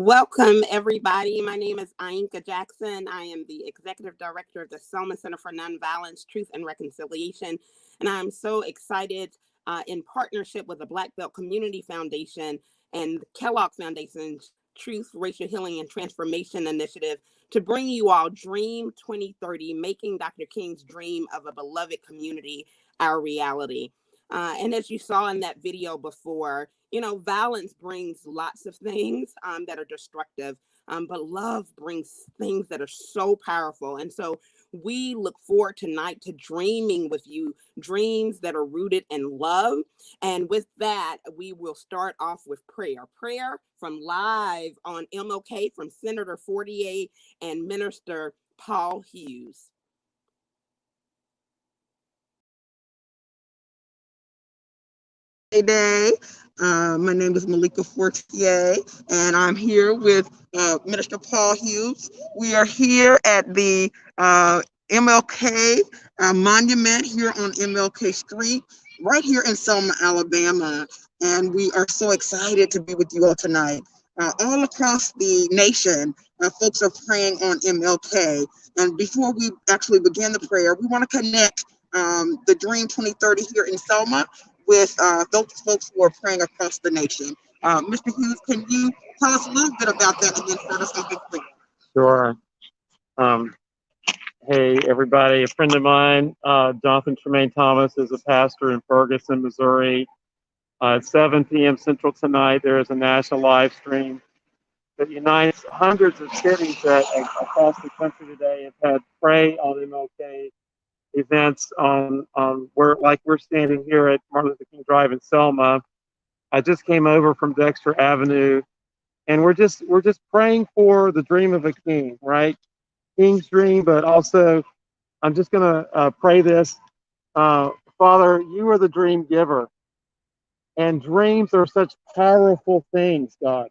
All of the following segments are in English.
Welcome, everybody. My name is Ainka Jackson. I am the Executive Director of the Selma Center for Nonviolence, Truth, and Reconciliation. And I'm so excited in partnership with the Black Belt Community Foundation and Kellogg Foundation's Truth, Racial Healing, and Transformation Initiative to bring you all Dream 2030, Making Dr. King's Dream of a Beloved Community our reality. And as you saw in that video before, violence brings lots of things that are destructive, but love brings things that are so powerful. And so we look forward tonight to dreaming with you, dreams that are rooted in love. And with that, we will start off with prayer. Prayer from live on MLK from Senator Fortier and Minister Paul Hughes. Day. My name is Malika Fortier, and I'm here with Minister Paul Hughes. We are here at the MLK monument here on MLK Street, right here in Selma, Alabama. And we are so excited to be with you all tonight. All across the nation, folks are praying on MLK. And before we actually begin the prayer, we want to connect the Dream 2030 here in Selma with those folks who are praying across the nation. Mr. Hughes, can you tell us a little bit about that and then start us off with prayer? Sure. Hey, everybody. A friend of mine, Jonathan Tremaine Thomas, is a pastor in Ferguson, Missouri. At 7 p.m. Central tonight, there is a national live stream that unites hundreds of cities that across the country today have had Pray on MLK events on where, like we're standing here at Martin Luther King Drive in Selma. I just came over from Dexter Avenue, and we're just praying for the dream of a king, right? King's dream, but also I'm just gonna pray this. Father, you are the dream giver, and dreams are such powerful things, God.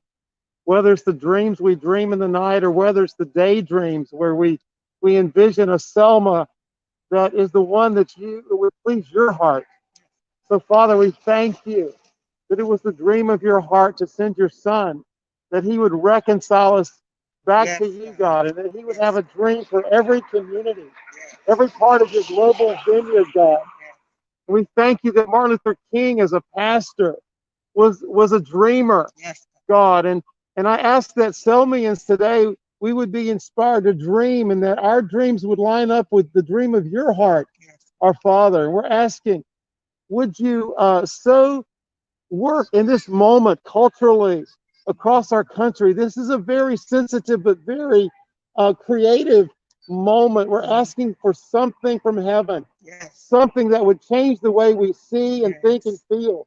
Whether it's the dreams we dream in the night, or whether it's the daydreams where we envision a Selma that is the one that would please your heart. So, Father, we thank you that it was the dream of your heart to send your son, that he would reconcile us back to you, God, and that he would have a dream for every community, every part of your global vineyard, God. And we thank you that Martin Luther King, as a pastor, was a dreamer, God. And I ask that Selmians today, we would be inspired to dream, and that our dreams would line up with the dream of your heart, our Father. And we're asking, would you so work in this moment culturally across our country? This is a very sensitive but very creative moment. We're asking for something from heaven, something that would change the way we see and think and feel.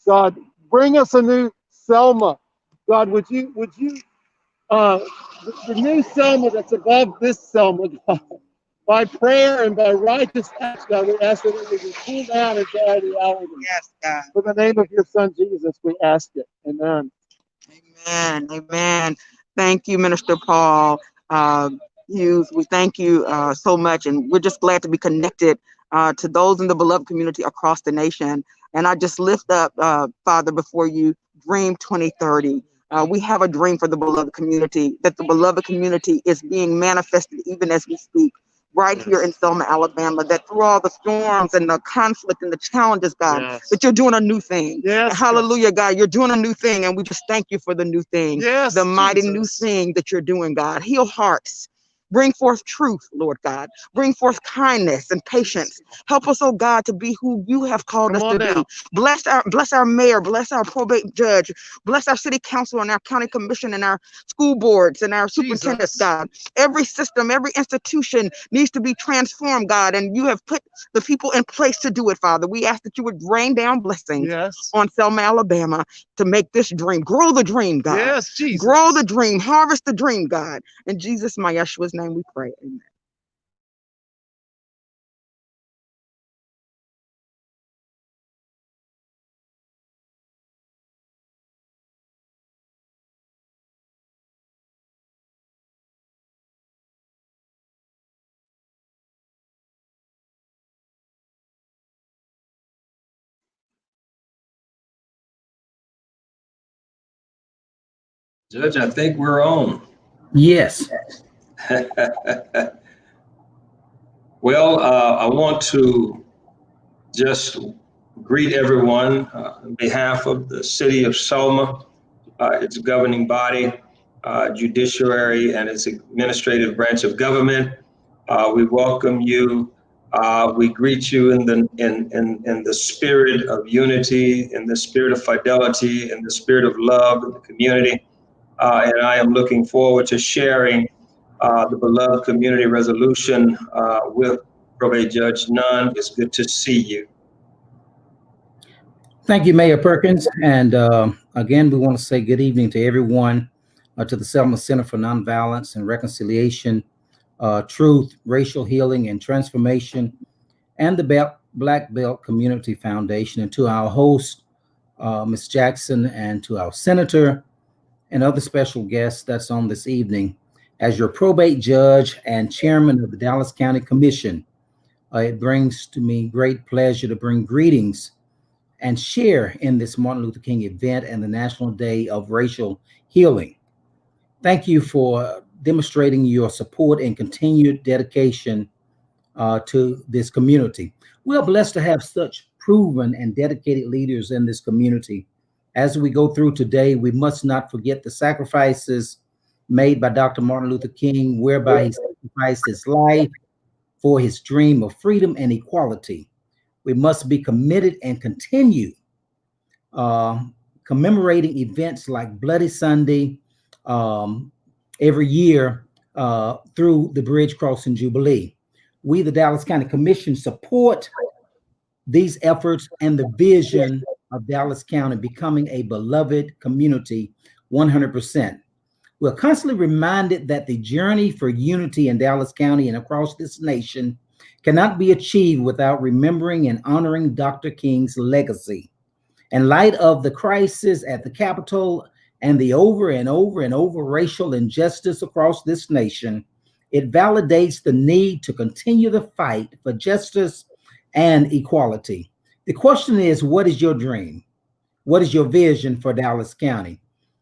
God, bring us a new Selma. God, would you the new Selma that's above this Selma, God, by prayer and by righteous acts, God, we ask that it would be pulled down into our reality. Yes, God. For the name of your son, Jesus, we ask it. Amen. Amen. Amen. Thank you, Minister Paul Hughes. We thank you so much, and we're just glad to be connected to those in the beloved community across the nation. And I just lift up, Father, before you, Dream 2030. We have a dream for the beloved community, that the beloved community is being manifested even as we speak, right here in Selma, Alabama, that through all the storms and the conflict and the challenges, God, that you're doing a new thing. Hallelujah, God, you're doing a new thing, and we just thank you for the new thing, the mighty new thing that you're doing, God. Heal hearts. Bring forth truth, Lord God. Bring forth kindness and patience. Help us, oh God, to be who you have called us to be. Bless our mayor, bless our probate judge, bless our city council and our county commission and our school boards and our superintendents, God. Every system, every institution needs to be transformed, God, and you have put the people in place to do it, Father. We ask that you would rain down blessings on Selma, Alabama, to make this dream, grow the dream, God. Yes, Jesus. Grow the dream, harvest the dream, God. In Jesus, my Yeshua's name we pray. Amen. Judge, I think we're on. Yes. Well, I want to just greet everyone on behalf of the city of Selma, its governing body, judiciary, and its administrative branch of government. We welcome you. We greet you in the spirit of unity, in the spirit of fidelity, in the spirit of love in the community. And I am looking forward to sharing the beloved community resolution with Probate Judge Nunn. It's good to see you. Thank you, Mayor Perkins. And again, we want to say good evening to everyone, to the Selma Center for Nonviolence and Reconciliation, Truth, Racial Healing, and Transformation, and the Black Belt Community Foundation, and to our host, Ms. Jackson, and to our senator and other special guests that's on this evening. As your probate judge and chairman of the Dallas County Commission, it brings to me great pleasure to bring greetings and share in this Martin Luther King event and the National Day of Racial Healing. Thank you for demonstrating your support and continued dedication to this community. We are blessed to have such proven and dedicated leaders in this community. As we go through today, we must not forget the sacrifices made by Dr. Martin Luther King, whereby he sacrificed his life for his dream of freedom and equality. We must be committed and continue commemorating events like Bloody Sunday every year through the Bridge Crossing Jubilee. We, the Dallas County Commission, support these efforts and the vision of Dallas County becoming a beloved community 100%. We're constantly reminded that the journey for unity in Dallas County and across this nation cannot be achieved without remembering and honoring Dr. King's legacy. In light of the crisis at the Capitol and the over and over racial injustice across this nation, it validates the need to continue the fight for justice and equality. The question is, what is your dream? What is your vision for Dallas County?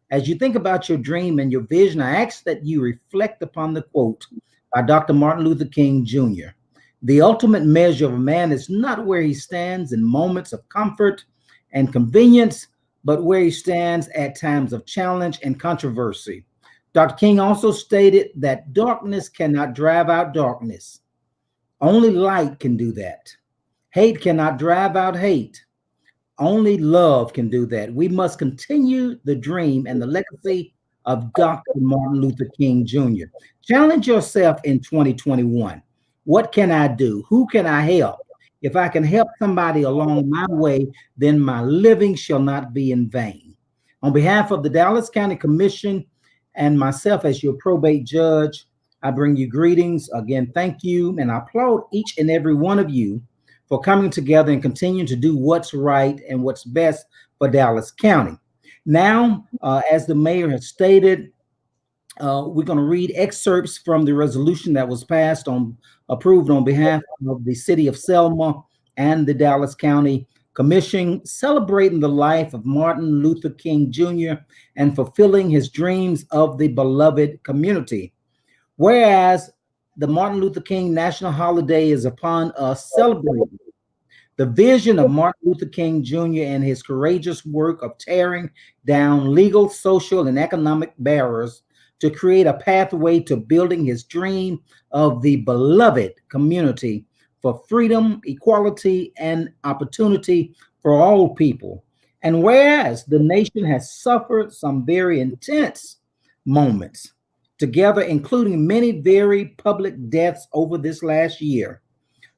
As you think about your dream and your vision, I ask that you reflect upon the quote by Dr. Martin Luther King Jr. The ultimate measure of a man is not where he stands in moments of comfort and convenience, but where he stands at times of challenge and controversy. Dr. King also stated that darkness cannot drive out darkness. Only light can do that. Hate cannot drive out hate. Only love can do that. We must continue the dream and the legacy of Dr. Martin Luther King Jr. Challenge yourself in 2021. What can I do? Who can I help? If I can help somebody along my way, then my living shall not be in vain. On behalf of the Dallas County Commission and myself as your probate judge, I bring you greetings. Again, thank you, and I applaud each and every one of you for coming together and continuing to do what's right and what's best for Dallas County. Now, as the mayor has stated, we're going to read excerpts from the resolution that was approved on behalf of the city of Selma and the Dallas County Commission, celebrating the life of Martin Luther King Jr. and fulfilling his dreams of the beloved community. Whereas the Martin Luther King National Holiday is upon us celebrating the vision of Martin Luther King Jr. and his courageous work of tearing down legal, social, and economic barriers to create a pathway to building his dream of the beloved community for freedom, equality, and opportunity for all people. And whereas the nation has suffered some very intense moments together, including many very public deaths over this last year,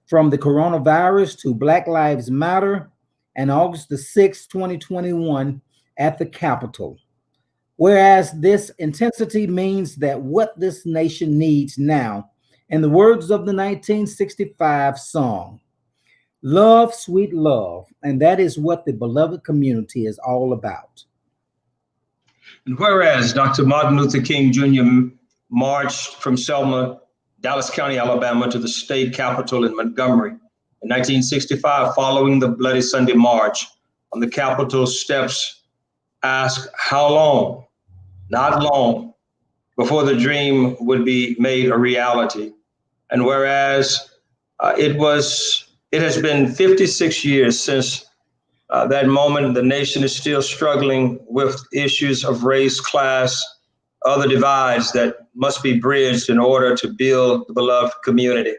from the coronavirus to Black Lives Matter and August the 6th, 2021 at the Capitol. Whereas this intensity means that what this nation needs now, in the words of the 1965 song, love, sweet love, and that is what the beloved community is all about. And whereas Dr. Martin Luther King Jr. marched from Selma, Dallas County, Alabama, to the state capitol in Montgomery in 1965, following the Bloody Sunday March, on the Capitol steps asked, "How long?" not long before the dream would be made a reality. And whereas it has been 56 years since that moment, the nation is still struggling with issues of race, class, other divides that must be bridged in order to build the beloved community.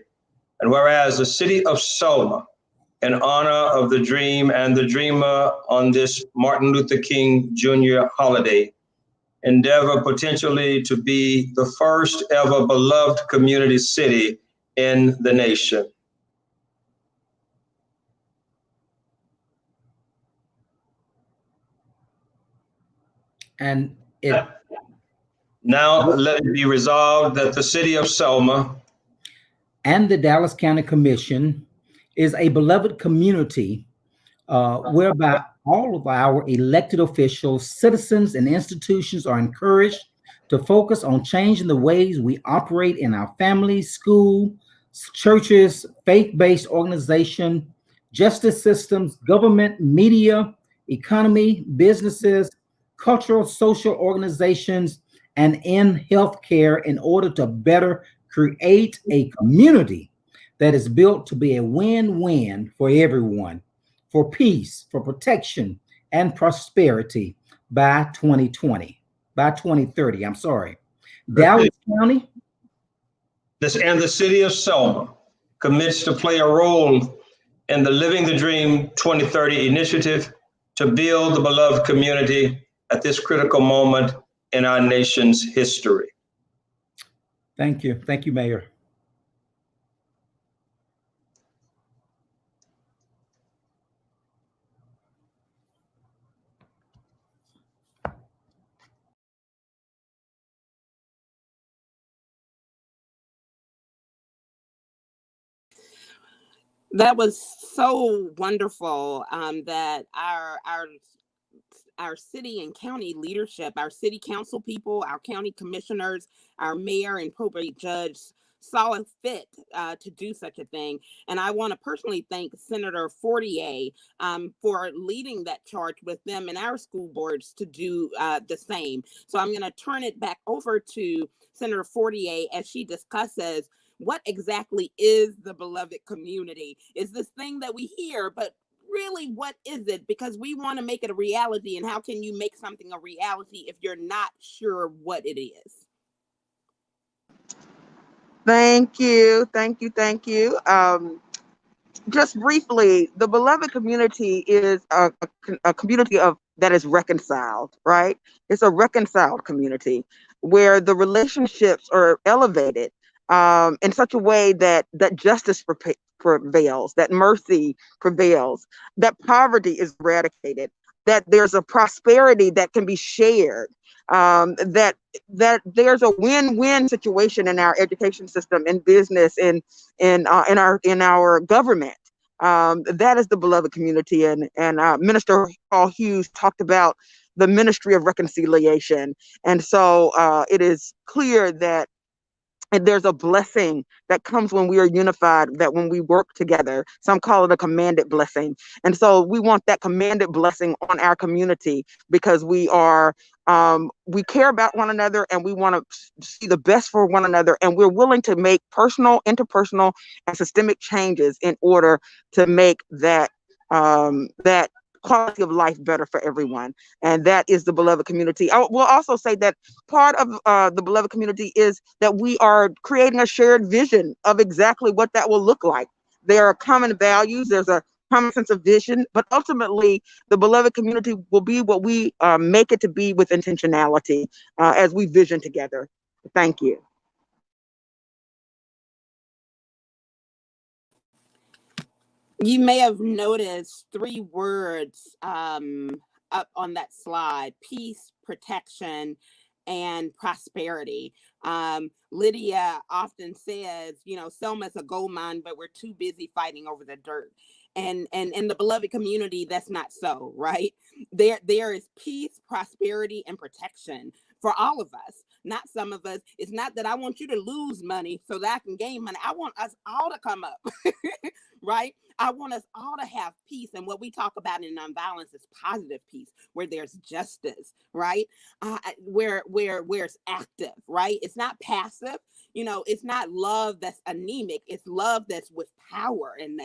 And whereas the city of Selma, in honor of the dream and the dreamer on this Martin Luther King Jr. holiday, endeavor potentially to be the first ever beloved community city in the nation. And it Now let it be resolved that the city of Selma and the Dallas County Commission is a beloved community whereby all of our elected officials, citizens, and institutions are encouraged to focus on changing the ways we operate in our families, school, churches, faith-based organization, justice systems, government, media, economy, businesses, cultural, social organizations, and in healthcare in order to better create a community that is built to be a win-win for everyone, for peace, for protection, and prosperity by 2030, I'm sorry. Dallas County. And the city of Selma commits to play a role in the Living the Dream 2030 initiative to build the beloved community at this critical moment in our nation's history. Thank you. Thank you, Mayor. That was so wonderful that our city and county leadership, our city council people, our county commissioners, our mayor and probate judge saw it fit to do such a thing. And I want to personally thank Senator Fortier for leading that charge with them and our school boards to do the same. So I'm going to turn it back over to Senator Fortier as she discusses what exactly is the beloved community. Is this thing that we hear, but really, what is it? Because we want to make it a reality. And how can you make something a reality if you're not sure what it is? Thank you. Thank you. Thank you. Just briefly, the beloved community is a community that is reconciled, right? It's a reconciled community where the relationships are elevated in such a way that justice prevails, that mercy prevails, that poverty is eradicated, that there's a prosperity that can be shared, that there's a win-win situation in our education system, in business, in our government. That is the beloved community, and Minister Paul Hughes talked about the ministry of reconciliation, and so it is clear that there's a blessing that comes when we are unified, that when we work together. Some call it a commanded blessing. And so we want that commanded blessing on our community because we care about one another and we want to see the best for one another. And we're willing to make personal, interpersonal, and systemic changes in order to make that quality of life better for everyone. And that is the beloved community. I will also say that part of the beloved community is that we are creating a shared vision of exactly what that will look like. There are common values, there's a common sense of vision, but ultimately the beloved community will be what we make it to be with intentionality as we vision together. Thank you. You may have noticed 3 words up on that slide: peace, protection, and prosperity. Lydia often says, Selma's a gold mine, but we're too busy fighting over the dirt. And in the beloved community, that's not so, right? There is peace, prosperity, and protection for all of us, not some of us. It's not that I want you to lose money so that I can gain money. I want us all to come up, right? I want us all to have peace. And what we talk about in nonviolence is positive peace, where there's justice, right? Where it's active, right? It's not passive. You know, it's not love that's anemic. It's love that's with power, and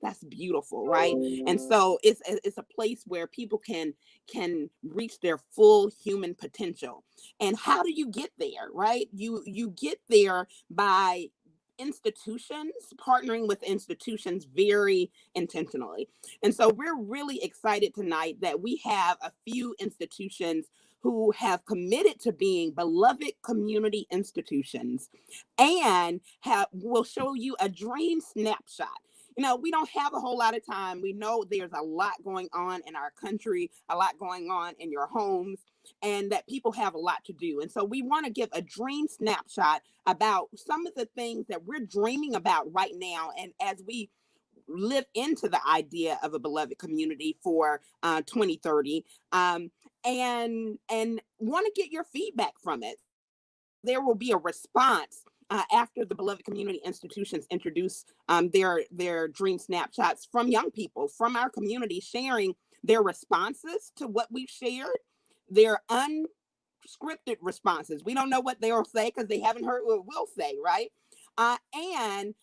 that's beautiful, right? And so it's a place where people can reach their full human potential. And how do you get there, right? You get there by institutions, partnering with institutions very intentionally. And so we're really excited tonight that we have a few institutions who have committed to being beloved community institutions and will show you a dream snapshot. You know, we don't have a whole lot of time. We know there's a lot going on in our country, a lot going on in your homes, and that people have a lot to do. And so we want to give a dream snapshot about some of the things that we're dreaming about right now. And as we live into the idea of a beloved community for 2030, and want to get your feedback from it. There will be a response after the beloved community institutions introduce their dream snapshots from young people from our community, sharing their responses to what we've shared, their unscripted responses. We don't know what they'll say because they haven't heard what we'll say, right? And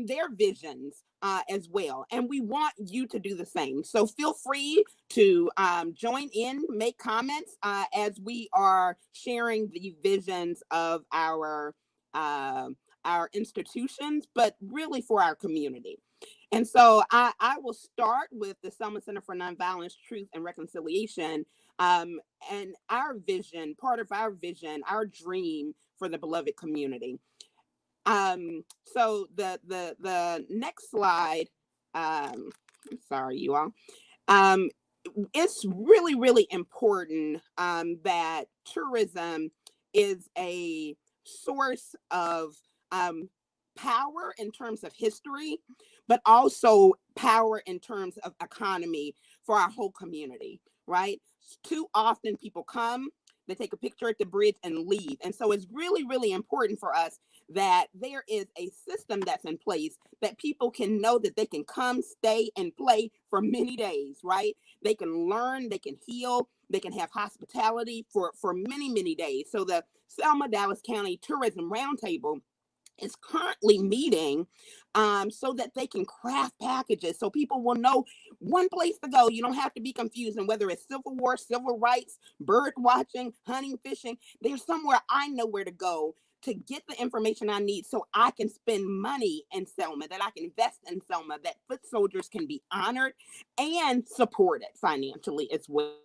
their visions as well. And we want you to do the same. So feel free to join in, make comments as we are sharing the visions of our institutions, but really for our community. And so I will start with the Selma Center for Nonviolence, Truth, and Reconciliation, and our vision, part of our vision, our dream for the beloved community. So the next slide, sorry, you all. It's really, really important that tourism is a source of power in terms of history, but also power in terms of economy for our whole community, right? Too often people come, they take a picture at the bridge and leave. And so it's really, really important for us that there is a system that's in place that people can know that they can come, stay, and play for many days, right? They can learn, they can heal, they can have hospitality for many, many days. So the Selma Dallas County Tourism Roundtable is currently meeting so that they can craft packages so people will know one place to go. You don't have to be confused. And whether it's Civil War, civil rights, bird watching, hunting, fishing, there's somewhere I know where to go to get the information I need so I can spend money in Selma, that I can invest in Selma, that foot soldiers can be honored and supported financially as well.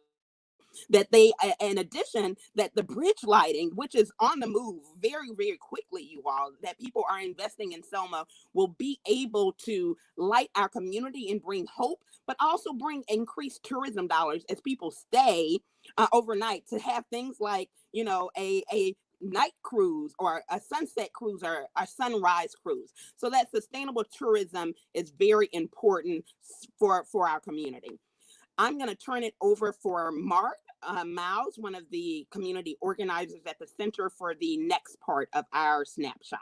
That they, in addition, that the bridge lighting, which is on the move very, very quickly, you all, that people are investing in Selma, will be able to light our community and bring hope, but also bring increased tourism dollars as people stay overnight, to have things like, you know, a night cruise or a sunset cruise or a sunrise cruise. So that sustainable tourism is very important for our community. I'm going to turn it over for Mark Miles, one of the community organizers at the center, for the next part of our snapshot.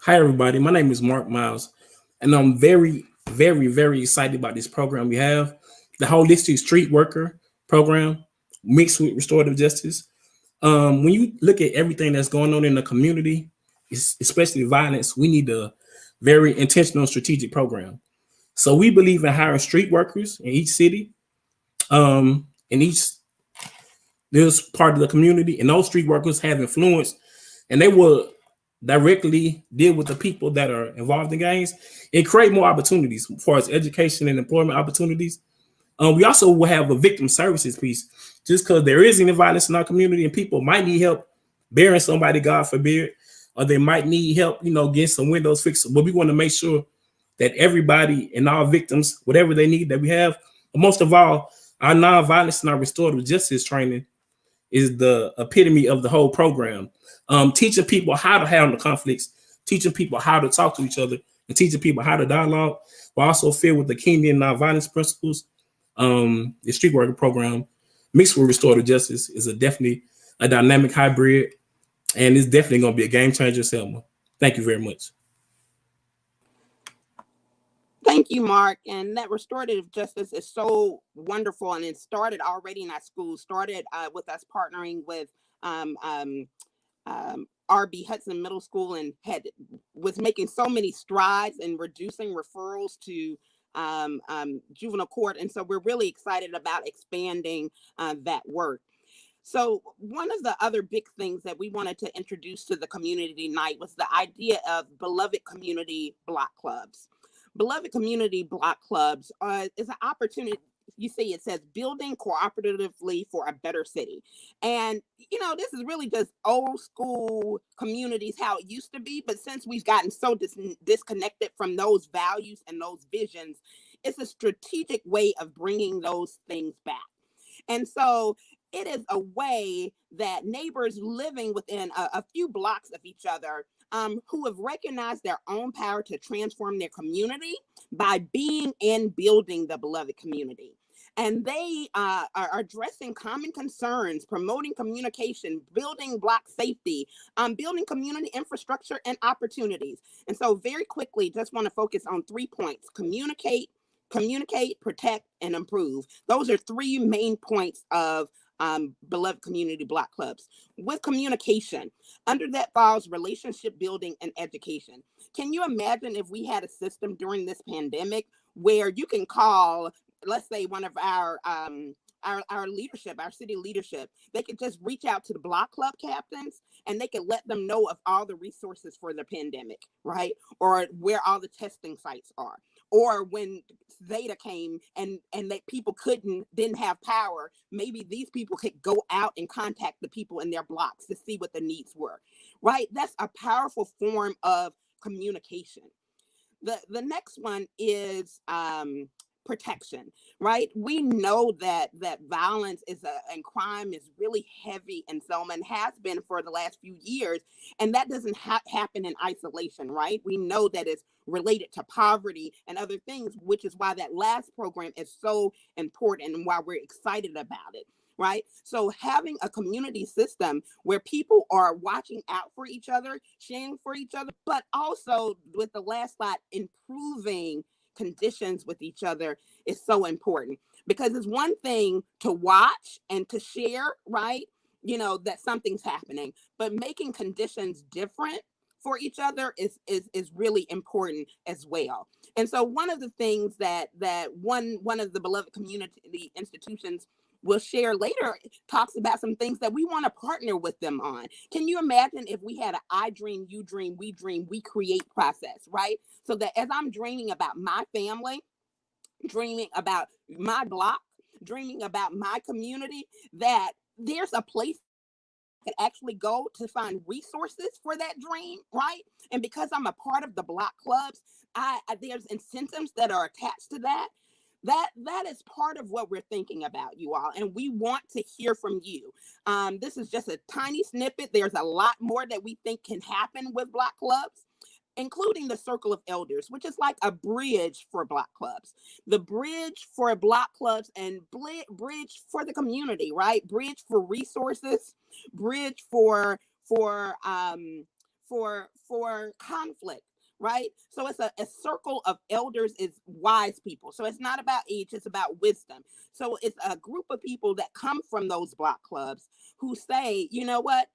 Hi, everybody. My name is Mark Miles, and I'm very, very, very excited about this program we have, the Holistic Street Worker program mixed with restorative justice. When you look at everything that's going on in the community, especially violence, we need a very intentional strategic program. So we believe in hiring street workers in each city, in each this part of the community, and those street workers have influence, and they will directly deal with the people that are involved in gangs and create more opportunities as far as education and employment opportunities. We also will have a victim services piece, just because there is any violence in our community and people might need help burying somebody, God forbid, or they might need help, you know, getting some windows fixed. But we want to make sure that everybody and our victims, whatever they need, that we have, but most of all, our nonviolence and our restorative justice training is the epitome of the whole program. Teaching people how to handle conflicts, teaching people how to talk to each other, and teaching people how to dialogue, while also filled with the Kingdom nonviolence principles. The street worker program mixed with restorative justice is definitely a dynamic hybrid, and it's definitely going to be a game changer, Selma. Thank you very much. Thank you, Mark. And that restorative justice is so wonderful, and it started already in our schools. Started with us partnering with R.B. Hudson Middle School, and was making so many strides in reducing referrals to juvenile court. And so we're really excited about expanding that work. So one of the other big things that we wanted to introduce to the community tonight was the idea of beloved community block clubs. Beloved community block clubs is an opportunity. You see, it says building cooperatively for a better city. And, this is really just old school communities, how it used to be. But since we've gotten so disconnected from those values and those visions, it's a strategic way of bringing those things back. And so it is a way that neighbors living within a few blocks of each other who have recognized their own power to transform their community by being and building the beloved community. And they are addressing common concerns, promoting communication, building block safety, building community infrastructure and opportunities. And so very quickly, just want to focus on 3 points: communicate, protect, and improve. Those are 3 main points of beloved community block clubs. With communication, under that falls relationship building and education. Can you imagine if we had a system during this pandemic where you can call, let's say, one of our leadership, our city leadership, they could just reach out to the block club captains and they could let them know of all the resources for the pandemic, right? Or where all the testing sites are. Or when Zeta came and that people didn't have power, maybe these people could go out and contact the people in their blocks to see what the needs were, right? That's a powerful form of communication. The next one is protection, right? We know that violence and crime is really heavy in Selma and has been for the last few years, and that doesn't happen in isolation, right? We know that it's related to poverty and other things, which is why that last program is so important and why we're excited about it. Right? So having a community system where people are watching out for each other, sharing for each other, but also with the last slide, improving conditions with each other is so important, because it's one thing to watch and to share, right? That something's happening, but making conditions different for each other is really important as well. And so one of the things that one of the beloved community institutions will share later talks about some things that we want to partner with them on. Can you imagine if we had an I dream, you dream, we create process, right? So that as I'm dreaming about my family, dreaming about my block, dreaming about my community, that there's a place I could actually go to find resources for that dream, right? And because I'm a part of the block clubs, there's incentives that are attached to that. That is part of what we're thinking about, you all, and we want to hear from you. This is just a tiny snippet. There's a lot more that we think can happen with block clubs, including the Circle of Elders, which is like a bridge for block clubs. The bridge for block clubs and bridge for the community, right? Bridge for resources, bridge for conflict. Right? So it's a circle of elders is wise people. So it's not about age, it's about wisdom. So it's a group of people that come from those block clubs who say, you know what?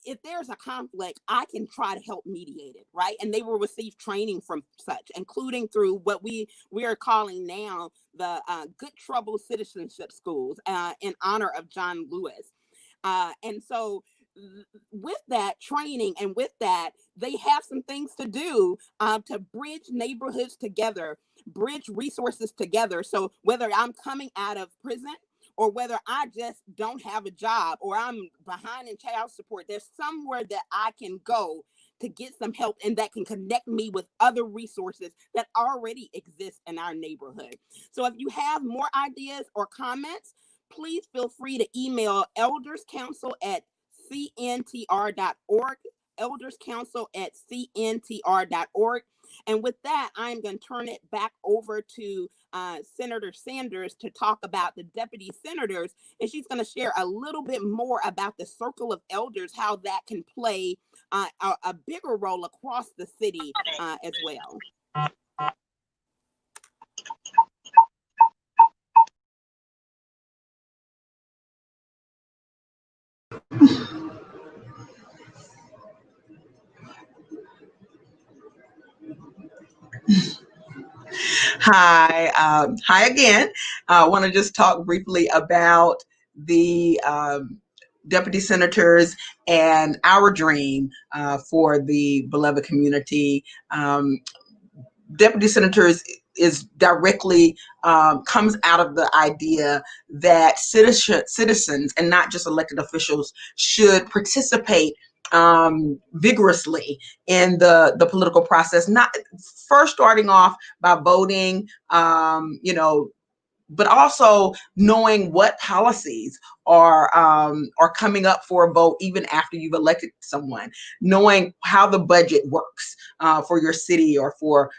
If there's a conflict, I can try to help mediate it, right? And they will receive training from such, including through what we are calling now the Good Trouble Citizenship Schools in honor of John Lewis. And so with that training and with that, they have some things to do to bridge neighborhoods together, bridge resources together. So whether I'm coming out of prison or whether I just don't have a job or I'm behind in child support, there's somewhere that I can go to get some help and that can connect me with other resources that already exist in our neighborhood. So if you have more ideas or comments, please feel free to email elderscouncil@cntr.org, elderscouncil@cntr.org. And with that, I'm going to turn it back over to Senator Sanders to talk about the deputy senators. And she's going to share a little bit more about the circle of elders, how that can play a bigger role across the city as well. Hi, hi again. I want to just talk briefly about the deputy senators and our dream for the beloved community. Deputy senators is directly comes out of the idea that citizens and not just elected officials should participate vigorously in the political process, not first starting off by voting, but also knowing what policies are coming up for a vote even after you've elected someone, knowing how the budget works for your city or for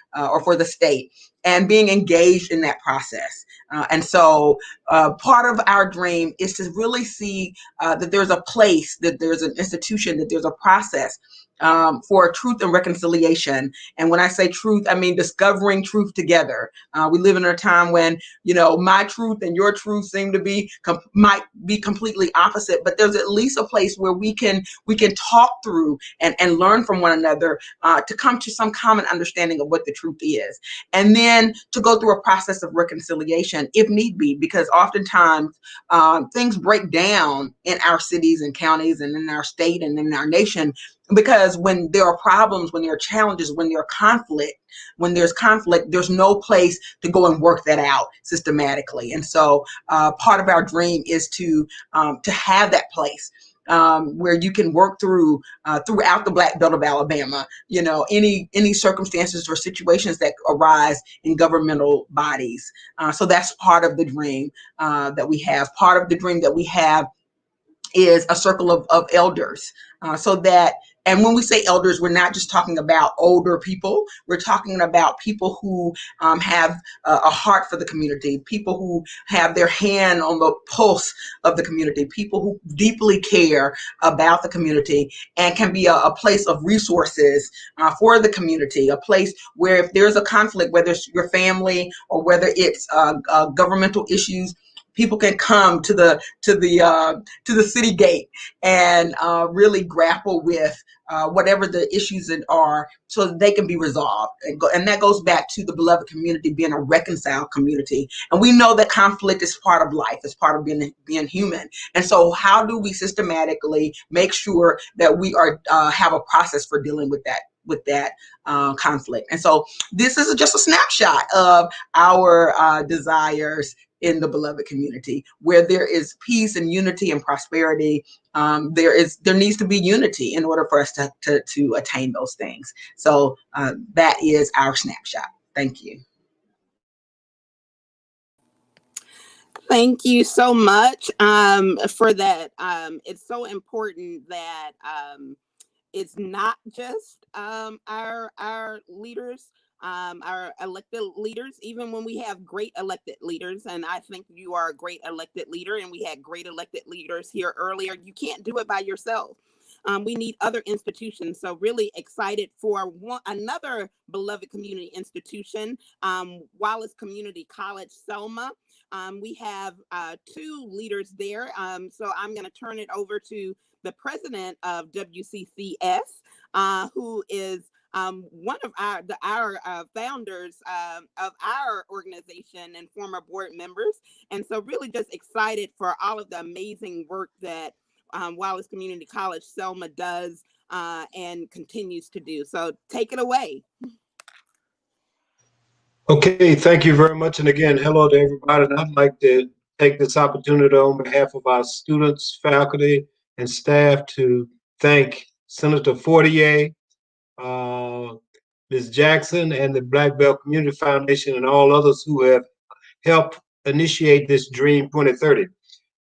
the state, and being engaged in that process. And so part of our dream is to really see that there's a place, that there's an institution, that there's a process for truth and reconciliation. And when I say truth, I mean discovering truth together. We live in a time when, my truth and your truth seem to be might be completely opposite, but there's at least a place where we can talk through and learn from one another to come to some common understanding of what the truth is, and then to go through a process of reconciliation if need be, because oftentimes things break down in our cities and counties and in our state and in our nation, because when there are problems, when there are challenges, when there's conflict, there's no place to go and work that out systematically. And so part of our dream is to have that place where you can work through throughout the Black Belt of Alabama, any circumstances or situations that arise in governmental bodies. So that's part of the dream that we have. Part of the dream that we have is a circle of elders, so that, and when we say elders, we're not just talking about older people. We're talking about people who have a heart for the community, people who have their hand on the pulse of the community, people who deeply care about the community and can be a place of resources for the community, a place where if there's a conflict, whether it's your family or whether it's governmental issues, people can come to the city gate and really grapple with whatever the issues are, so that they can be resolved. And that goes back to the beloved community being a reconciled community. And we know that conflict is part of life, it's part of being human. And so how do we systematically make sure that we are have a process for dealing with that conflict? And so this is just a snapshot of our desires in the beloved community, where there is peace and unity and prosperity. There needs to be unity in order for us to attain those things. So that is our snapshot. Thank you. Thank you so much for that. It's so important that it's not just our leaders, our elected leaders, even when we have great elected leaders. And I think you are a great elected leader, and we had great elected leaders here earlier. You can't do it by yourself. We need other institutions. So really excited for another beloved community institution, Wallace Community College, Selma. We have 2 leaders there. So I'm going to turn it over to the president of WCCS, who is one of our founders of our organization and former board members. And so really just excited for all of the amazing work that Wallace Community College Selma does and continues to do. So take it away. Okay, thank you very much. And again, hello to everybody. And I'd like to take this opportunity on behalf of our students, faculty, and staff to thank Senator Fortier, Ms. Jackson, and the Black Belt Community Foundation, and all others who have helped initiate this Dream 2030.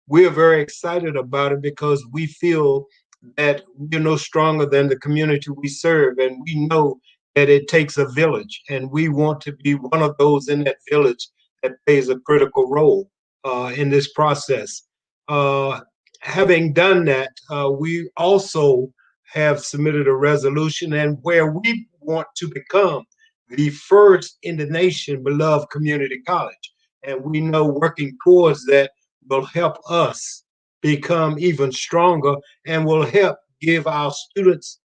we are very excited about it because we feel that we're no stronger than the community we serve. And we know that it takes a village, and we want to be one of those in that village that plays a critical role in this process. Having done that, we also have submitted a resolution and where we want to become the first in the nation beloved community college. And we know working towards that will help us become even stronger and will help give our students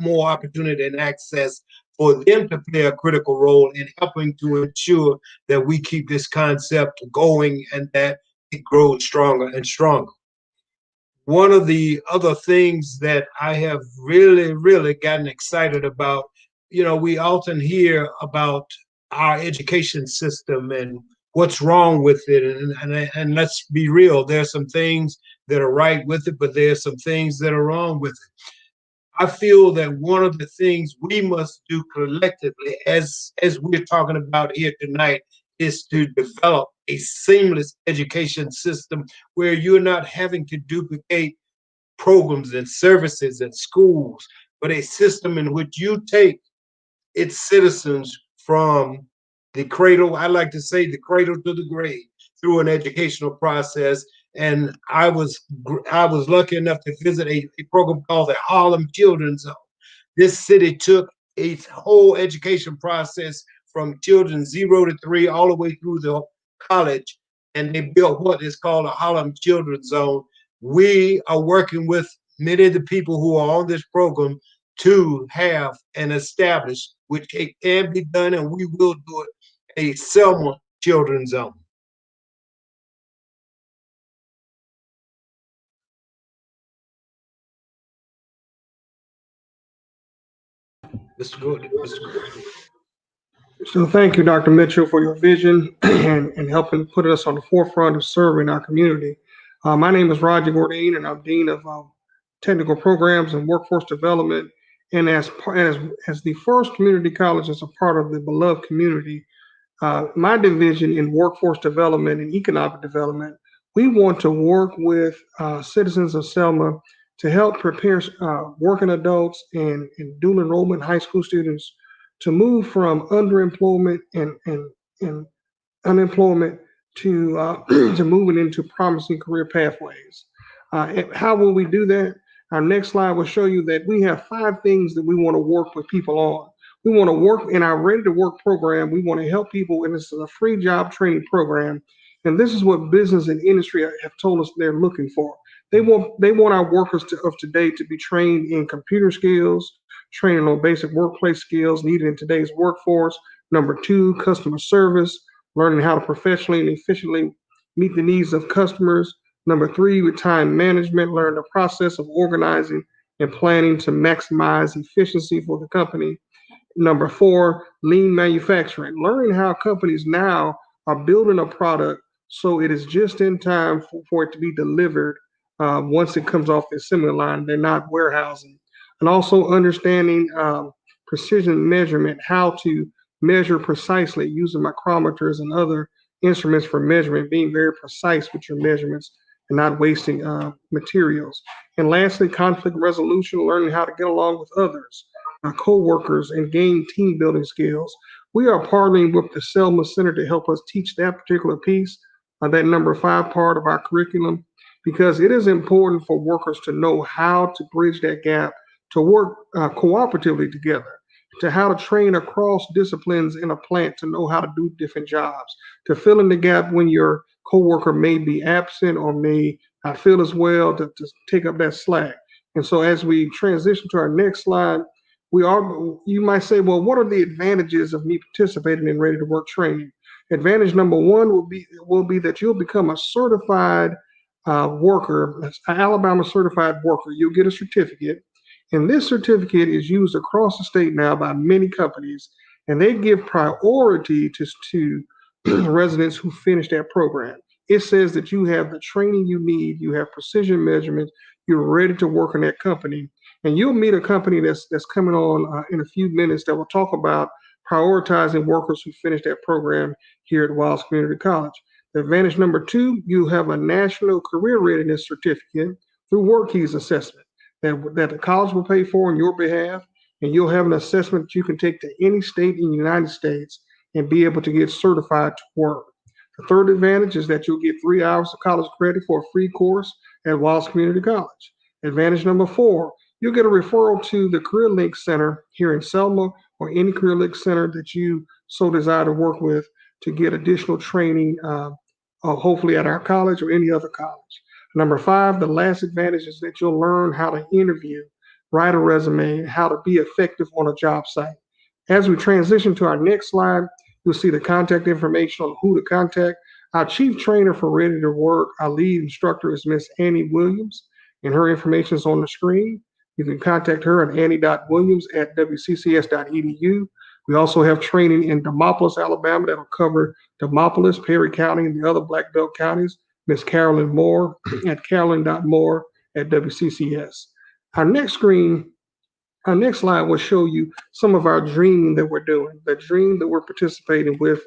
more opportunity and access for them to play a critical role in helping to ensure that we keep this concept going and that it grows stronger and stronger. One of the other things that I have really gotten excited about, we often hear about our education system and what's wrong with it. And let's be real, there's some things that are right with it, but there's some things that are wrong with it. I feel that one of the things we must do collectively, as we're talking about here tonight, is to develop a seamless education system where you're not having to duplicate programs and services at schools, but a system in which you take its citizens from the cradle, I like to say the cradle to the grave, through an educational process. And I was lucky enough to visit a program called the Harlem Children's Zone. This city took its whole education process from children 0 to 3 all the way through the college, and they built what is called a Harlem Children's Zone. We are working with many of the people who are on this program to have and establish, which it can be done and we will do it, a Selma Children's Zone. Mr. Gordon. So thank you, Dr. Mitchell, for your vision and helping put us on the forefront of serving our community. My name is Roger Gordine, and I'm Dean of Technical Programs and Workforce Development. And as the first community college as a part of the beloved community, my division in workforce development and economic development, we want to work with citizens of Selma to help prepare working adults and dual enrollment high school students to move from underemployment and unemployment to to moving into promising career pathways. How will we do that? Our next slide will show you that we have 5 things that we want to work with people on. We want to work in our Ready to Work program. We want to help people, and this is a free job training program. And this is what business and industry have told us they're looking for. They want our workers of today to be trained in computer skills, training on basic workplace skills needed in today's workforce. Number 2, customer service, learning how to professionally and efficiently meet the needs of customers. Number 3, with time management, learn the process of organizing and planning to maximize efficiency for the company. Number 4, lean manufacturing, learning how companies now are building a product so it is just in time for it to be delivered once it comes off the assembly line. They're not warehousing. And also understanding precision measurement, how to measure precisely using micrometers and other instruments for measurement, being very precise with your measurements and not wasting materials. And lastly, conflict resolution, learning how to get along with others, co-workers, and gain team building skills. We are partnering with the Selma Center to help us teach that particular piece, that number 5 part of our curriculum, because it is important for workers to know how to bridge that gap, to work cooperatively together, to how to train across disciplines in a plant, to know how to do different jobs, to fill in the gap when your coworker may be absent or may not feel as well, to take up that slack. And so as we transition to our next slide, you might say, well, what are the advantages of me participating in Ready to Work training? Advantage number 1 will be that you'll become a certified worker, an Alabama certified worker. You'll get a certificate. And this certificate is used across the state now by many companies, and they give priority to residents who finish that program. It says that you have the training you need, you have precision measurement, you're ready to work in that company. And you'll meet a company that's coming on in a few minutes that will talk about prioritizing workers who finish that program here at Wiles Community College. Advantage number 2, you have a National Career Readiness Certificate through WorkKeys assessment that the college will pay for on your behalf, and you'll have an assessment that you can take to any state in the United States and be able to get certified to work. The third advantage is that you'll get 3 hours of college credit for a free course at Wallace Community College. Advantage number 4, you'll get a referral to the Career Link Center here in Selma or any Career Link Center that you so desire to work with to get additional training, hopefully at our college or any other college. Number 5, the last advantage is that you'll learn how to interview, write a resume, and how to be effective on a job site. As we transition to our next slide, you'll see the contact information on who to contact. Our chief trainer for Ready to Work, our lead instructor is Miss Annie Williams, and her information is on the screen. You can contact her at annie.williams@wccs.edu. We also have training in Demopolis, Alabama that'll cover Demopolis, Perry County, and the other Black Belt counties. Miss Carolyn Moore at carolyn.moore@wccs. Our next slide will show you some of our dreaming that we're doing, the dream that we're participating with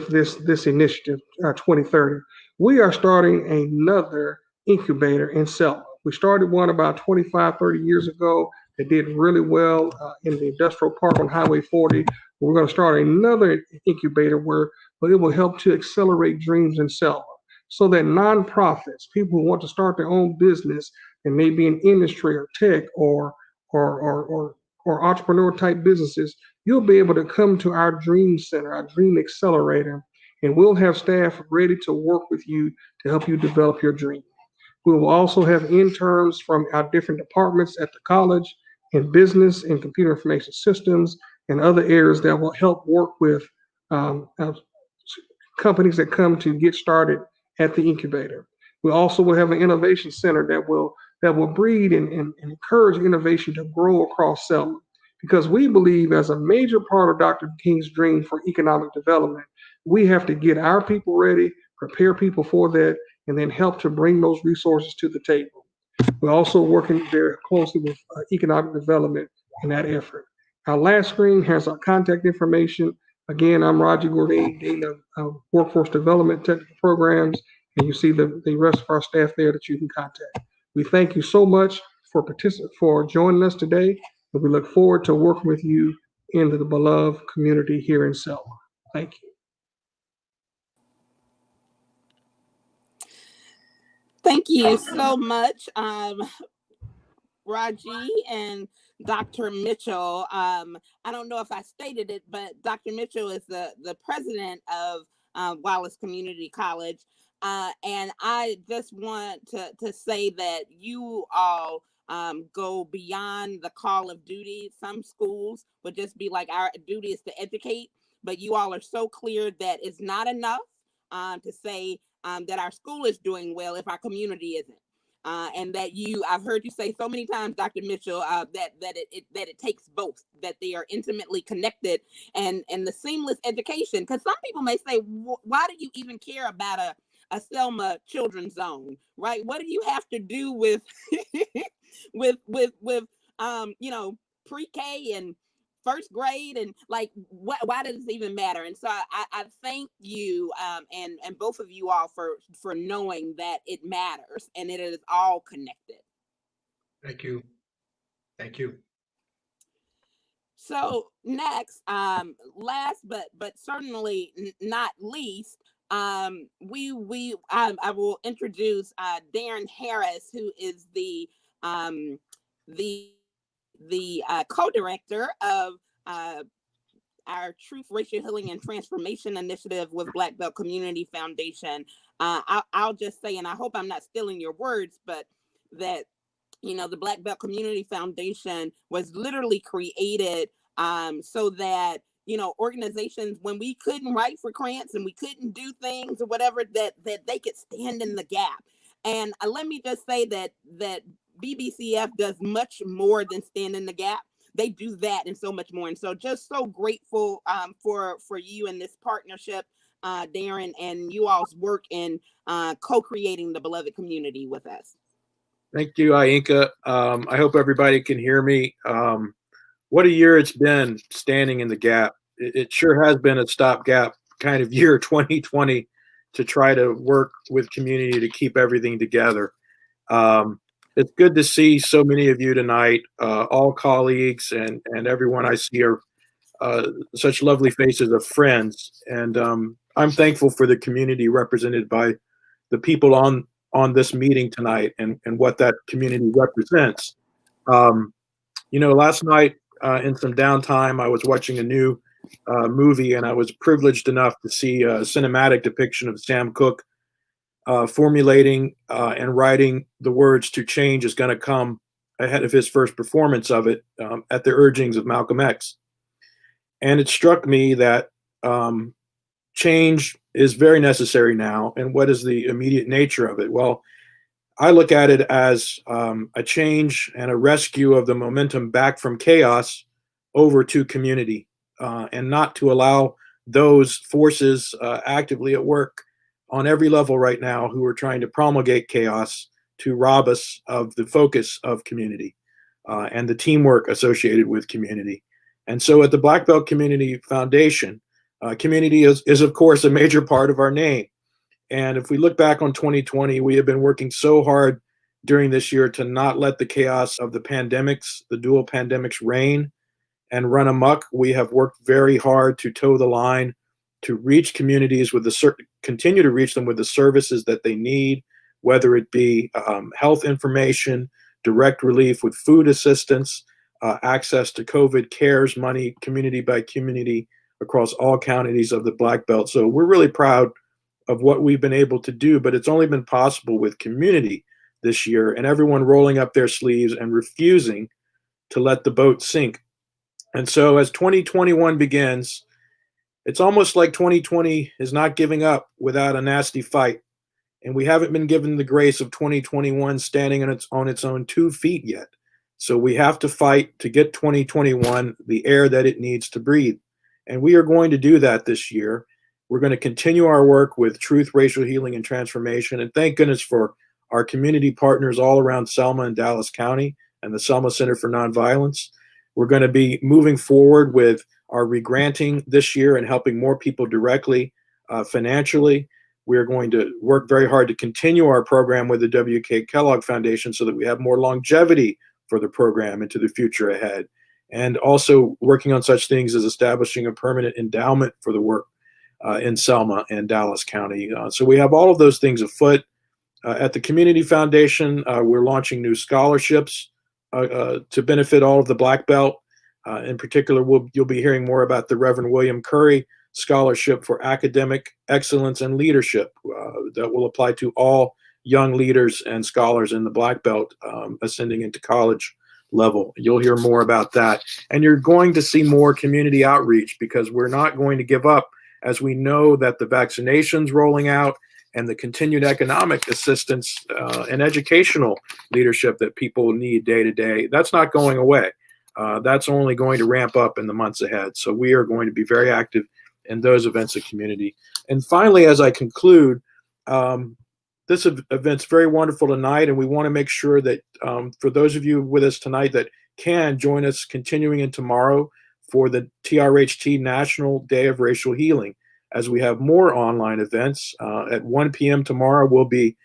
this initiative, 2030. We are starting another incubator in Selma. We started one about 25, 30 years ago that did really well in the industrial park on Highway 40. We're going to start another incubator where it will help to accelerate dreams in Selma, so that nonprofits, people who want to start their own business and maybe in industry or tech or entrepreneur type businesses, you'll be able to come to our Dream Center, our Dream Accelerator, and we'll have staff ready to work with you to help you develop your dream. We will also have interns from our different departments at the college in business and computer information systems and other areas that will help work with companies that come to get started at the incubator. We also will have an innovation center that will breed and encourage innovation to grow across Selma, because we believe as a major part of Dr. King's dream for economic development, we have to get our people ready, prepare people for that, and then help to bring those resources to the table. We're also working very closely with economic development in that effort. Our last screen has our contact information. Again, I'm Roger Gourdine, Dean of Workforce Development Technical Programs, and you see the rest of our staff there that you can contact. We thank you so much for joining us today, and we look forward to working with you in the beloved community here in Selma. Thank you. Thank you so much, Raji and Dr. Mitchell. I don't know if I stated it, but Dr. Mitchell is the president of Wallace Community College. And I just want to say that you all go beyond the call of duty. Some schools would just be like, our duty is to educate, but you all are so clear that it's not enough to say that our school is doing well if our community isn't. And that I've heard you say so many times, Dr. Mitchell, that it takes both, that they are intimately connected, and the seamless education. Because some people may say, why do you even care about a Selma children's zone, right? What do you have to do with pre-K and first grade, and like why does it even matter? And so I thank you and both of you all for knowing that it matters and it is all connected. Thank you. Thank you. So next, last but certainly not least, I will introduce Darren Harris, who is the co-director of our Truth, Racial Healing, and Transformation Initiative with Black Belt Community Foundation. I'll just say, and I hope I'm not stealing your words, but that, the Black Belt Community Foundation was literally created so that, organizations, when we couldn't write for grants and we couldn't do things or whatever, that they could stand in the gap. And let me just say that BBCF does much more than stand in the gap. They do that and so much more. And so just so grateful for you and this partnership, Darren, and you all's work in co-creating the beloved community with us. Thank you, Ainka. I hope everybody can hear me. What a year it's been standing in the gap. It sure has been a stopgap kind of year, 2020. to try to work with community to keep everything together. It's good to see so many of you tonight, all colleagues and everyone I see are such lovely faces of friends. And I'm thankful for the community represented by the people on this meeting tonight and what that community represents. You know, last night in some downtime, I was watching a new movie, and I was privileged enough to see a cinematic depiction of Sam Cooke formulating and writing the words "to change is going to come" ahead of his first performance of it at the urgings of Malcolm X. And it struck me that change is very necessary now. And what is the immediate nature of it? Well, I look at it as a change and a rescue of the momentum back from chaos over to community, and not to allow those forces actively at work on every level right now who are trying to promulgate chaos to rob us of the focus of community and the teamwork associated with community. And so at the Black Belt Community Foundation, community is of course a major part of our name. And if we look back on 2020, we have been working so hard during this year to not let the chaos of the pandemics, the dual pandemics, reign and run amok. We have worked very hard to toe the line, to reach communities with continue to reach them with the services that they need, whether it be health information, direct relief with food assistance, access to COVID cares money, community by community across all counties of the Black Belt. So we're really proud of what we've been able to do, but it's only been possible with community this year and everyone rolling up their sleeves and refusing to let the boat sink. And so as 2021 begins, it's almost like 2020 is not giving up without a nasty fight. And we haven't been given the grace of 2021 standing on its own 2 feet yet. So we have to fight to get 2021 the air that it needs to breathe. And we are going to do that this year. We're going to continue our work with Truth, Racial Healing, and Transformation. And thank goodness for our community partners all around Selma and Dallas County and the Selma Center for Nonviolence. We're going to be moving forward with our regranting this year and helping more people directly financially. We're going to work very hard to continue our program with the W.K. Kellogg Foundation so that we have more longevity for the program into the future ahead. And also working on such things as establishing a permanent endowment for the work in Selma and Dallas County. So we have all of those things afoot. At the Community Foundation, we're launching new scholarships to benefit all of the Black Belt. In particular, you'll be hearing more about the Reverend William Curry Scholarship for Academic Excellence and Leadership that will apply to all young leaders and scholars in the Black Belt ascending into college level. You'll hear more about that. And you're going to see more community outreach because we're not going to give up as we know that the vaccinations rolling out and the continued economic assistance and educational leadership that people need day to day, that's not going away. That's only going to ramp up in the months ahead. So we are going to be very active in those events of community. And finally, as I conclude, this event's very wonderful tonight, and we want to make sure that for those of you with us tonight that can join us continuing in tomorrow for the TRHT National Day of Racial Healing, as we have more online events. At 1 p.m. tomorrow, we'll be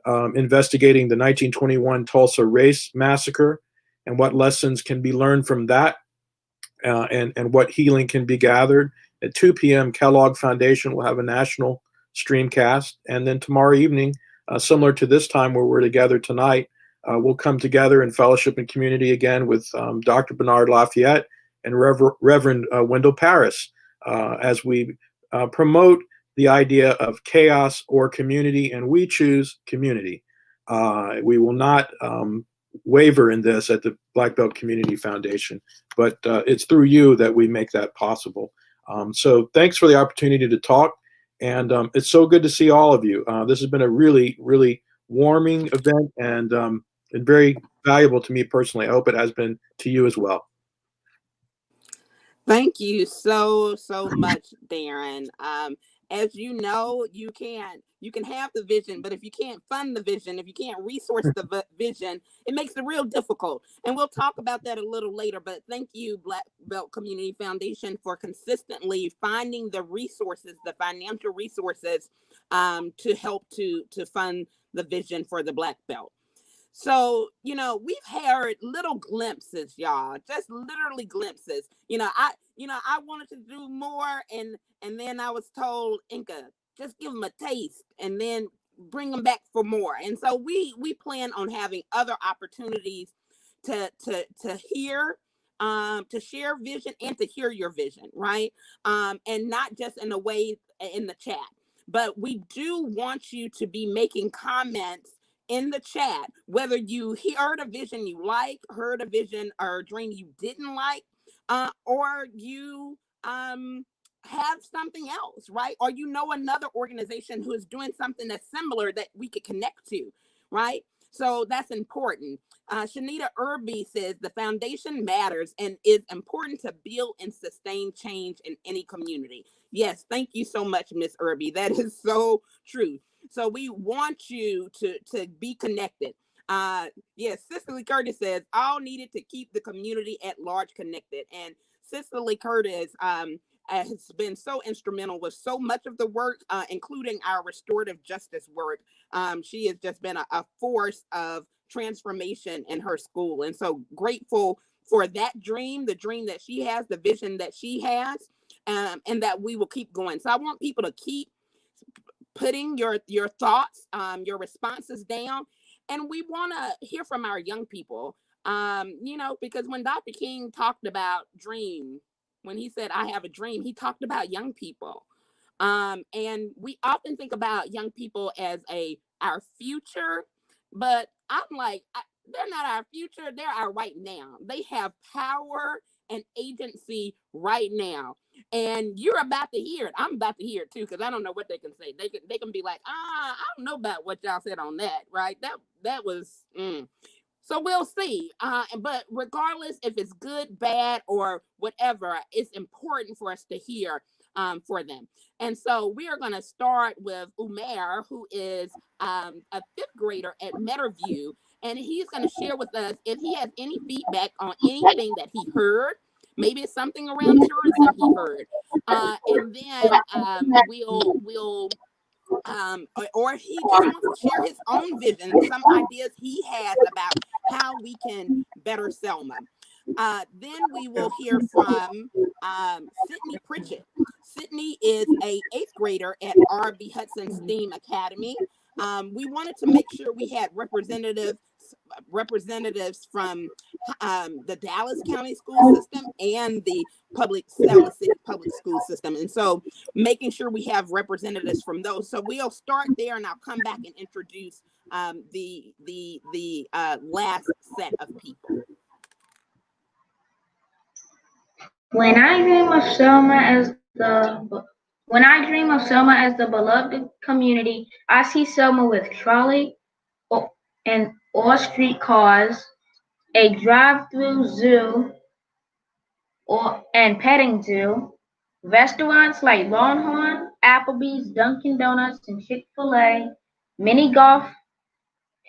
investigating the 1921 Tulsa Race Massacre and what lessons can be learned from that and what healing can be gathered. At 2 p.m., Kellogg Foundation will have a national streamcast. And then tomorrow evening, similar to this time where we're together tonight, we'll come together in fellowship and community again with Dr. Bernard Lafayette and Reverend Wendell Paris as we promote the idea of chaos or community, and we choose community. We will not waver in this at the Black Belt Community Foundation, but it's through you that we make that possible. So thanks for the opportunity to talk, and it's so good to see all of you. This has been a really, really warming event and very valuable to me personally. I hope it has been to you as well. Thank you so much, Darren. As you know, you can have the vision, but if you can't fund the vision, if you can't resource the vision, it makes it real difficult. And we'll talk about that a little later, but thank you, Black Belt Community Foundation, for consistently finding the resources, the financial resources to help to fund the vision for the Black Belt. So, we've heard little glimpses, y'all, just literally glimpses. I wanted to do more, and then I was told, Inka, just give them a taste and then bring them back for more. And so we plan on having other opportunities to hear, to share vision and to hear your vision, right? And not just in a way in the chat, but we do want you to be making comments in the chat, whether you heard a vision you like, heard a vision or a dream you didn't like, or you have something else, right? Or another organization who is doing something that's similar that we could connect to, right? So that's important. Shanita Irby says the foundation matters and is important to build and sustain change in any community. Yes, thank you so much, Miss Irby. That is so true. So we want you to be connected. Yes, Cicely Curtis says, all needed to keep the community at large connected. And Cicely Curtis has been so instrumental with so much of the work, including our restorative justice work. She has just been a force of transformation in her school. And so grateful for that dream, the dream that she has, the vision that she has, and that we will keep going. So I want people to keep putting your thoughts, your responses down. And we want to hear from our young people, because when Dr. King talked about dream, when he said, I have a dream, he talked about young people. And we often think about young people as our future, but I'm like, they're not our future. They're our right now. They have power and agency right now. And you're about to hear it. I'm about to hear it too, because I don't know what they can say. They can be like, I don't know about what y'all said on that, right? That was So we'll see. But regardless if it's good, bad, or whatever, it's important for us to hear for them. And so we are going to start with Umair, who is a fifth grader at Meadowview, and he's going to share with us if he has any feedback on anything that he heard. Maybe it's something around tourism he heard, and then we'll or he just wants to share his own vision, some ideas he has about how we can better Selma. Then we will hear from Sydney Pritchett. Sydney is a 8th grader at R.B. Hudson STEAM Academy. We wanted to make sure we had representatives from the Dallas County school system and the Selma City public school system. And so making sure we have representatives from those. So we'll start there and I'll come back and introduce the last set of people. When I dream of Selma as the beloved community, I see Selma with trolley and all street cars, a drive-through zoo and petting zoo, restaurants like Longhorn, Applebee's, Dunkin' Donuts, and Chick-fil-A, mini golf,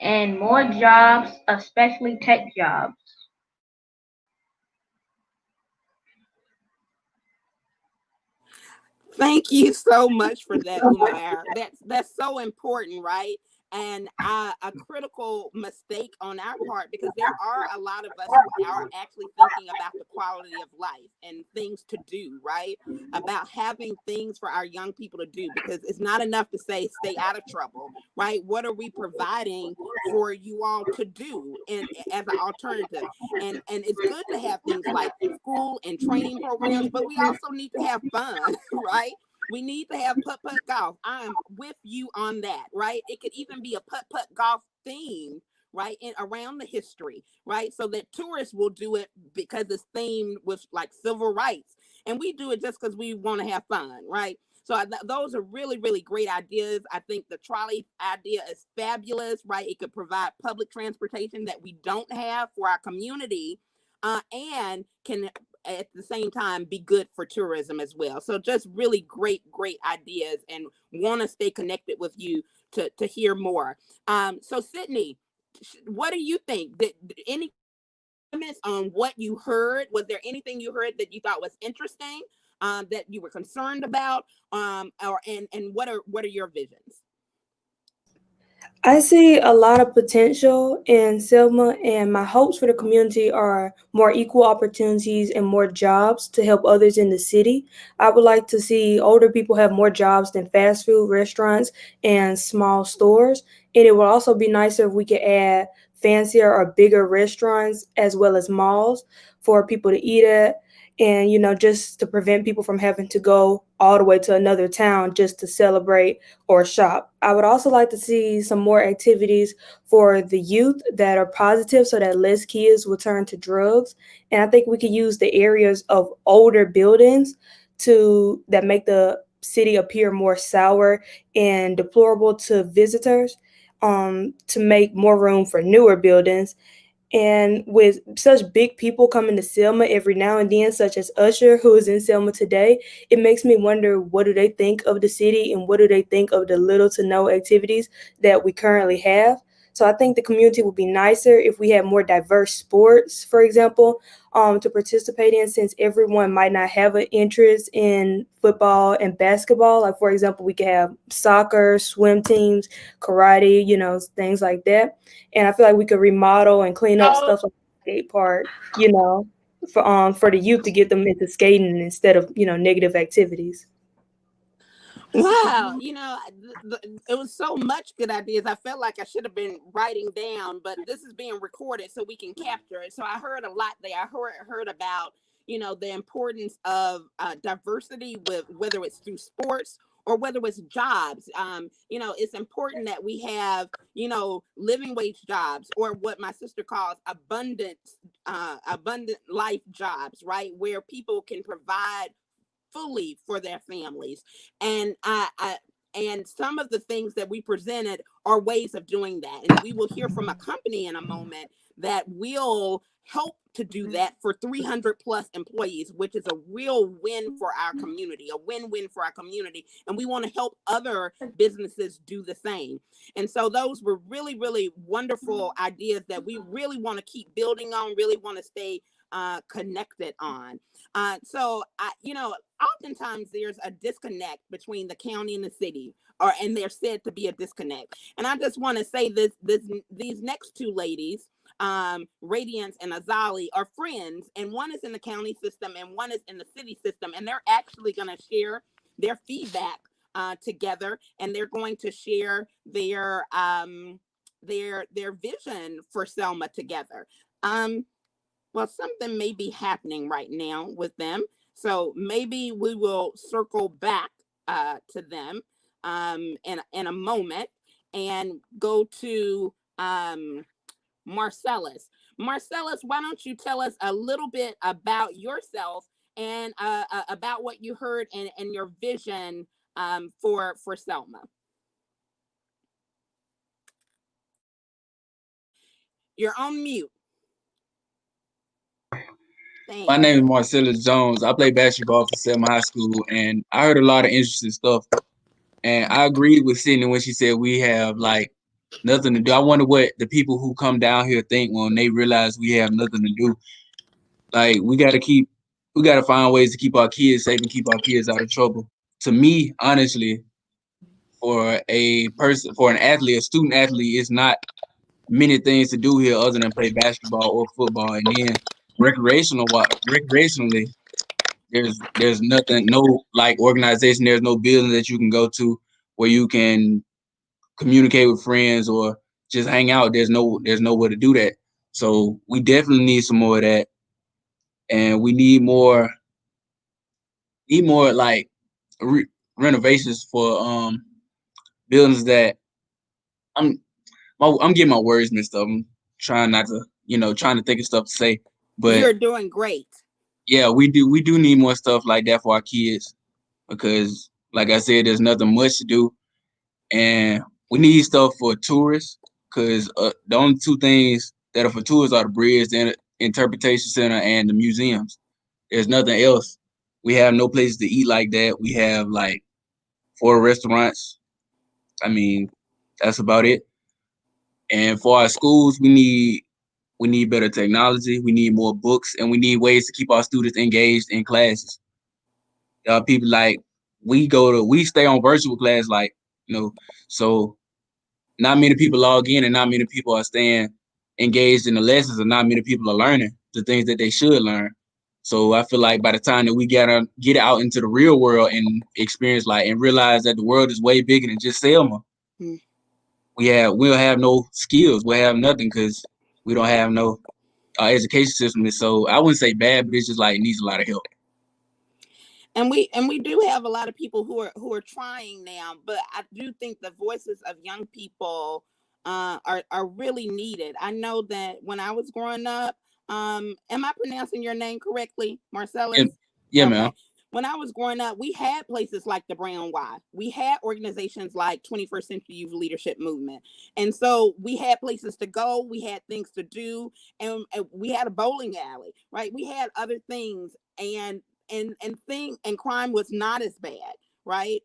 and more jobs, especially tech jobs. Thank you so much for that, Umair. That's so important, right? And a critical mistake on our part, because there are a lot of us who are actually thinking about the quality of life and things to do, right? About having things for our young people to do, because it's not enough to say stay out of trouble, right? What are we providing for you all to do as an alternative? And it's good to have things like school and training programs, but we also need to have fun, right? We need to have putt-putt golf. I'm with you on that, right? It could even be a putt-putt golf theme, right? And around the history, right? So that tourists will do it because it's themed with like civil rights. And we do it just because we want to have fun, right? So those are really, really great ideas. I think the trolley idea is fabulous, right? It could provide public transportation that we don't have for our community, and can at the same time be good for tourism as well. So just really great ideas, and want to stay connected with you to hear more. So Sydney, what do you think? Any comments on what you heard? Was there anything you heard that you thought was interesting? that you were concerned about, and what are your visions? I see a lot of potential in Selma, and my hopes for the community are more equal opportunities and more jobs to help others in the city. I would like to see older people have more jobs than fast food restaurants and small stores. And it would also be nicer if we could add fancier or bigger restaurants as well as malls for people to eat at. And, just to prevent people from having to go all the way to another town just to celebrate or shop. I would also like to see some more activities for the youth that are positive so that less kids will turn to drugs. And I think we could use the areas of older buildings that make the city appear more sour and deplorable to visitors, to make more room for newer buildings. And with such big people coming to Selma every now and then, such as Usher, who is in Selma today, it makes me wonder, what do they think of the city and what do they think of the little to no activities that we currently have? So I think the community would be nicer if we had more diverse sports, for example, to participate in, since everyone might not have an interest in football and basketball. Like, for example, we could have soccer, swim teams, karate, things like that. And I feel like we could remodel and clean up stuff like the skate park, for the youth to get them into skating instead of, negative activities. Wow, it was so much good ideas. I felt like I should have been writing down, but this is being recorded so we can capture it. So I heard a lot there. I heard about, the importance of diversity, with whether it's through sports or whether it's jobs. It's important that we have, living wage jobs, or what my sister calls abundant life jobs, right? Where people can provide fully for their families. And and some of the things that we presented are ways of doing that. And we will hear from a company in a moment that will help to do that for 300 plus employees, which is a real win for our community, a win-win for our community. And we want to help other businesses do the same. And so those were really, really wonderful ideas that we really want to keep building on, really want to stay connected on. So oftentimes there's a disconnect between the county and the city, and there's said to be a disconnect. And I just want to say these next two ladies, Radiance and Azali, are friends, and one is in the county system and one is in the city system, and they're actually going to share their feedback together, and they're going to share their vision for Selma together. Well, something may be happening right now with them, so maybe we will circle back to them in a moment and go to Marcellus. Marcellus, why don't you tell us a little bit about yourself and about what you heard and your vision for Selma? You're on mute. Thanks. My name is Marcellus Jones. I play basketball for Selma High School, and I heard a lot of interesting stuff. And I agreed with Sydney when she said we have like nothing to do. I wonder what the people who come down here think when they realize we have nothing to do. Like, we got to find ways to keep our kids safe and keep our kids out of trouble. To me, honestly, for an athlete, a student athlete, it's not many things to do here other than play basketball or football. And then recreationally, there's nothing, no like organization, there's no building that you can go to where you can communicate with friends or just hang out. There's nowhere to do that. So we definitely need some more of that. And we need more like renovations for buildings that I'm getting my words mixed up. I'm trying not to, trying to think of stuff to say. But you're doing great. Yeah, we do need more stuff like that for our kids, because like I said, there's nothing much to do. And we need stuff for tourists, because the only two things that are for tourists are the bridge, the interpretation center, and the museums. There's nothing else. We have no place to eat like that. We have like 4 restaurants. I mean, that's about it. And for our schools, we need better technology. We need more books, and we need ways to keep our students engaged in classes. People like we stay on virtual class, like, you know, so not many people log in and not many people are staying engaged in the lessons, and not many people are learning the things that they should learn. So I feel like by the time that we get out into the real world and experience and realize that the world is way bigger than just Selma, we'll have no skills. We'll have nothing because we don't have no education system. And so I wouldn't say bad, but it's just it needs a lot of help. And we do have a lot of people who are trying now, but I do think the voices of young people are really needed. I know that when I was growing up, am I pronouncing your name correctly, Marcellus? Yeah, okay. man. When I was growing up, we had places like the Brown Y. We had organizations like 21st Century Youth Leadership Movement. And so we had places to go, we had things to do, and we had a bowling alley, right? We had other things, and crime was not as bad, right?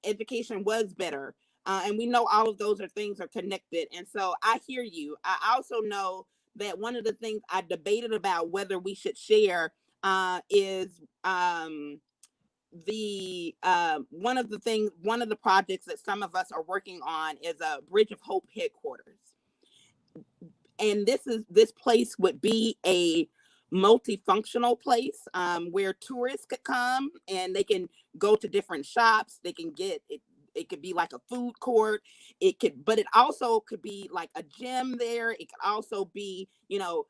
Education was better. And we know all of those things are connected. And so I hear you. I also know that one of the things I debated about whether we should share is one of the projects that some of us are working on is a Bridge of Hope headquarters. And this place would be a multifunctional place where tourists could come and they can go to different shops. They can get it. It could be like a food court. But it also could be like a gym there. It could also be, a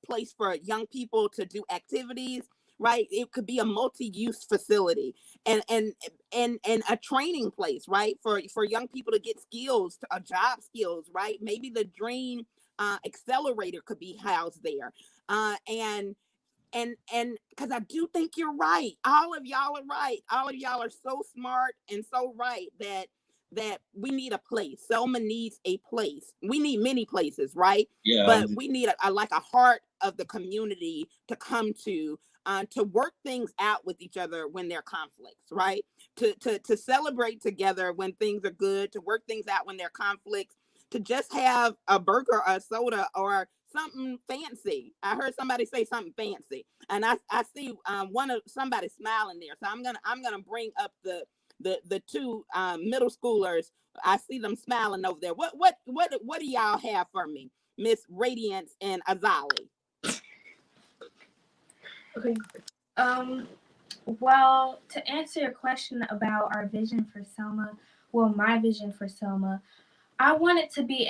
place for young people to do activities, right? It could be a multi-use facility and a training place, right? For young people to get skills, job skills, right? Maybe the Dream Accelerator could be housed there. And because I do think you're right. All of y'all are right. All of y'all are so smart and so right that we need a place. Selma needs a place. We need many places, right? Yeah. But we need a heart of the community to come to work things out with each other when there are conflicts, right? To celebrate together when things are good, to work things out when there are conflicts, to just have a burger or a soda or something fancy. I heard somebody say something fancy, and I see somebody smiling there. So I'm gonna bring up the two middle schoolers. I see them smiling over there. What do y'all have for me, Miss Radiance and Azali? Okay. Well, to answer your question about our vision for Selma, my vision for Selma, I want it to be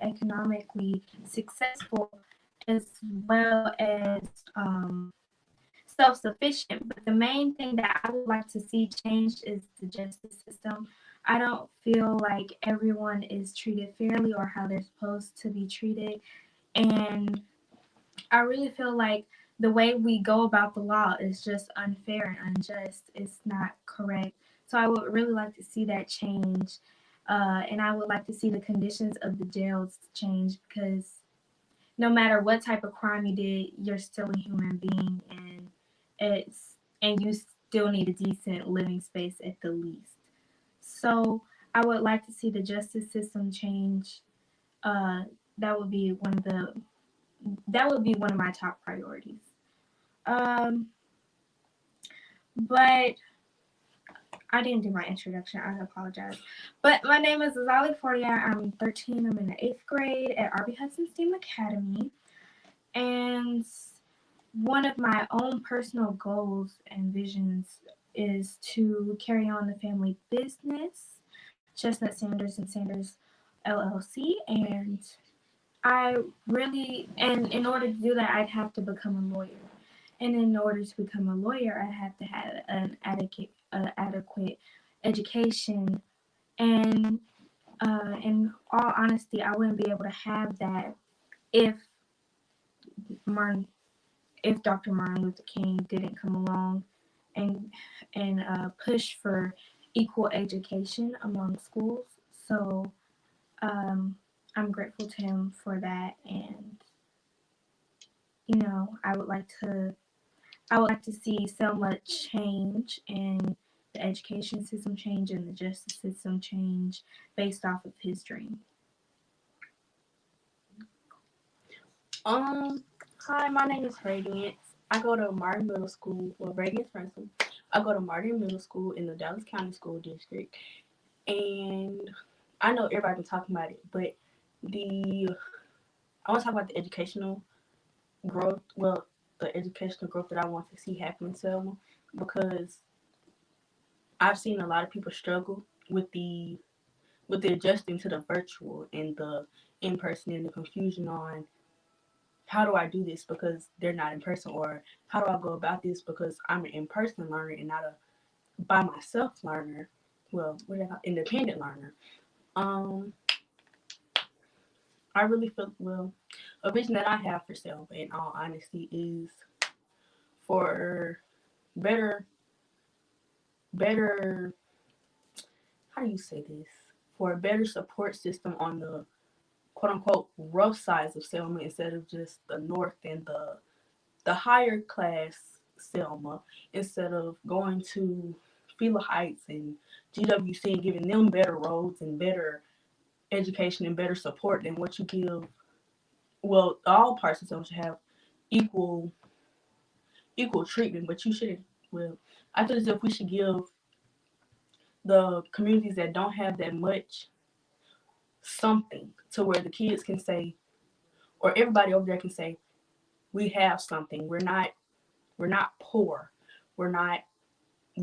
economically successful as well as self-sufficient. But the main thing that I would like to see changed is the justice system. I don't feel like everyone is treated fairly or how they're supposed to be treated. And I really feel like the way we go about the law is just unfair and unjust. It's not correct. So I would really like to see that change. And I would like to see the conditions of the jails change, because no matter what type of crime you did, you're still a human being, and you still need a decent living space at the least. So I would like to see the justice system change. That would be one of my top priorities. But I didn't do my introduction. I apologize. But my name is Azali Fortier. I'm 13. I'm in the 8th grade at R.B. Hudson STEAM Academy. And one of my own personal goals and visions is to carry on the family business, Chestnut Sanders and Sanders LLC. And in order to do that, I'd have to become a lawyer. And in order to become a lawyer, I have to have an adequate education. And in all honesty, I wouldn't be able to have that if Dr. Martin Luther King didn't come along and push for equal education among schools. So I'm grateful to him for that, and I would like to see Selma change, and the education system change, and the justice system change based off of his dream. Hi, my name is Radiance. I go to Martin Middle School, well, Reagan's Ransom. I go to Martin Middle School in the Dallas County School District. And I know everybody been talking about it, but I want to talk about the educational growth. Well, the educational growth that I want to see happen in Selma, because I've seen a lot of people struggle with the adjusting to the virtual and the in person, and the confusion on how do I do this because they're not in person, or how do I go about this because I'm an in person learner and not a by myself learner. Well, what do I call independent learner? I really feel, well, a vision that I have for Selma, in all honesty, is for better, how do you say this? For a better support system on the quote unquote rough sides of Selma, instead of just the north and the higher class Selma, instead of going to Fila Heights and GWC and giving them better roads and better education and better support than what you give. Well, all parts of Selma should have equal treatment, but you shouldn't. Well, I feel as if we should give the communities that don't have that much something, to where the kids can say, or everybody over there can say, we have something. We're not poor. We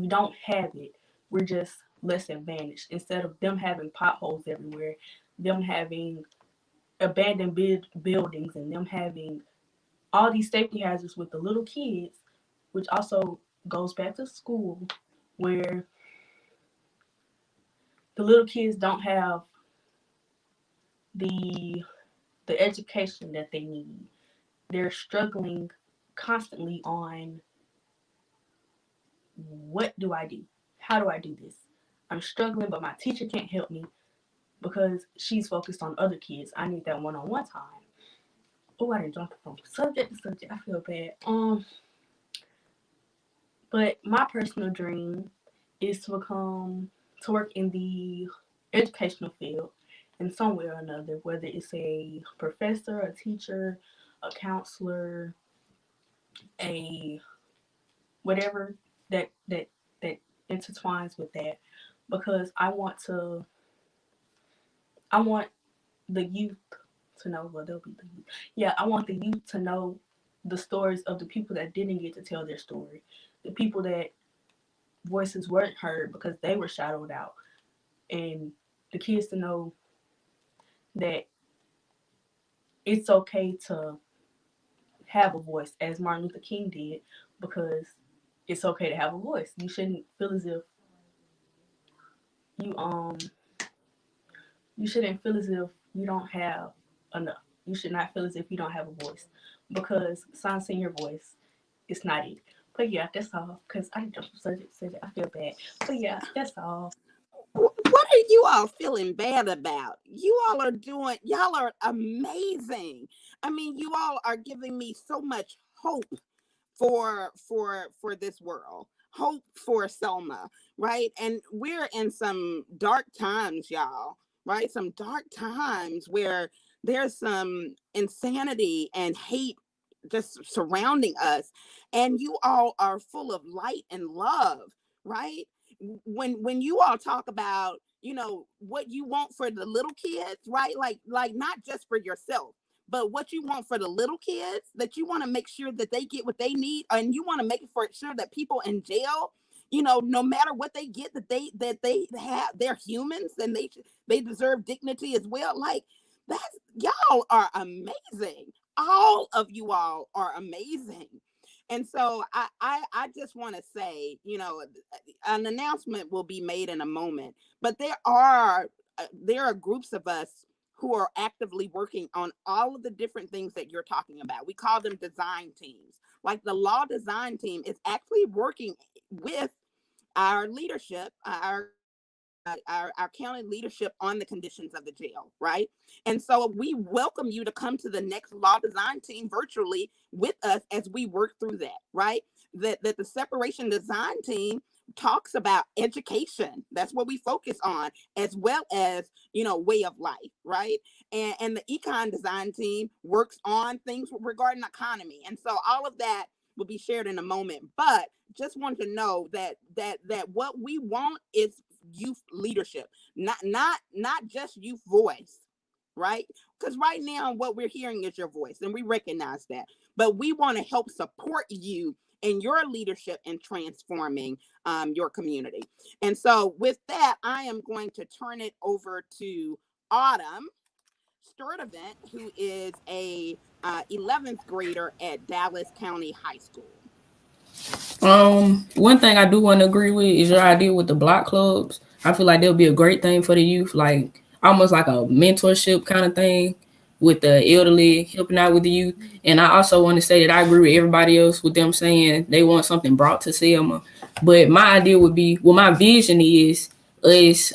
don't have it. We're just less advantaged. Instead of them having potholes everywhere, them having abandoned buildings, and them having all these safety hazards with the little kids, which also goes back to school, where the little kids don't have the education that they need. They're struggling constantly on, what do I do? How do I do this? I'm struggling, but my teacher can't help me because she's focused on other kids. I need that one-on-one time. Oh, I didn't jump from subject to subject. I feel bad. But my personal dream is to work in the educational field in some way or another, whether it's a professor, a teacher, a counselor, a whatever that intertwines with that, because I want the youth to know, well, they'll be the youth. Yeah, I want the youth to know the stories of the people that didn't get to tell their story, the people that voices weren't heard because they were shadowed out, and the kids to know that it's okay to have a voice, as Martin Luther King did, because it's okay to have a voice. You shouldn't feel as if you shouldn't feel as if you don't have enough. You should not feel as if you don't have a voice, because silencing your voice is not it. But yeah, that's all. Because I jumped from subject to subject. I feel bad. But yeah, that's all. What are you all feeling bad about? Y'all are amazing. I mean, you all are giving me so much hope for this world, hope for Selma, right? And we're in some dark times, y'all, right? Some dark times where there's some insanity and hate just surrounding us, and you all are full of light and love, right? When you all talk about, what you want for the little kids, right? Like not just for yourself, but what you want for the little kids, that you want to make sure that they get what they need, and you want to make sure that people in jail, no matter what they get, that they have, they're humans, and they deserve dignity as well. Like, that's, y'all are amazing. All of you all are amazing. And so I just want to say, an announcement will be made in a moment, but there are groups of us who are actively working on all of the different things that you're talking about. We call them design teams. Like the law design team is actually working with our leadership, our county leadership, on the conditions of the jail, right? And so we welcome you to come to the next law design team virtually with us as we work through that, right? That the separation design team talks about education. That's what we focus on, as well as, way of life, right? And the econ design team works on things regarding economy. And so all of that will be shared in a moment. But just want to know that what we want is youth leadership, not just youth voice, right? Because right now what we're hearing is your voice, and we recognize that. But we want to help support you in your leadership and transforming your community. And so with that, I am going to turn it over to Autumn Sturdivant, who is a 11th grader at Dallas County High School. One thing I do want to agree with is your idea with the block clubs. I feel like they'll be a great thing for the youth, like almost like a mentorship kind of thing with the elderly, helping out with the youth. And I also want to say that I agree with everybody else with them saying they want something brought to Selma. But my idea would be, well, my vision is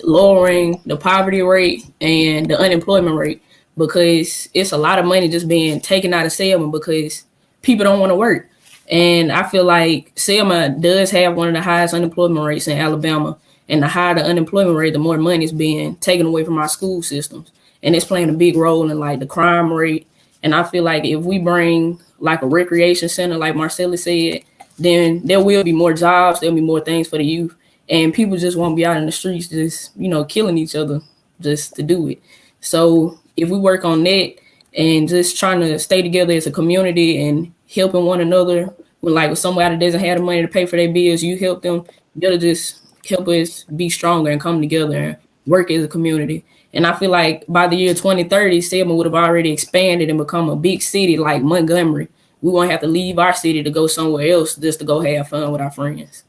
lowering the poverty rate and the unemployment rate, because it's a lot of money just being taken out of Selma because people don't want to work. And I feel like Selma does have one of the highest unemployment rates in Alabama. And the higher the unemployment rate, the more money is being taken away from our school systems. And it's playing a big role in like the crime rate. And I feel like if we bring like a recreation center, like Marcella said, then there will be more jobs, there'll be more things for the youth. And people just won't be out in the streets just, killing each other just to do it. So if we work on that and just trying to stay together as a community and helping one another, with somebody that doesn't have the money to pay for their bills, you help them, that'll just help us be stronger and come together and work as a community. And I feel like by the year 2030, Selma would have already expanded and become a big city like Montgomery. We won't have to leave our city to go somewhere else just to go have fun with our friends.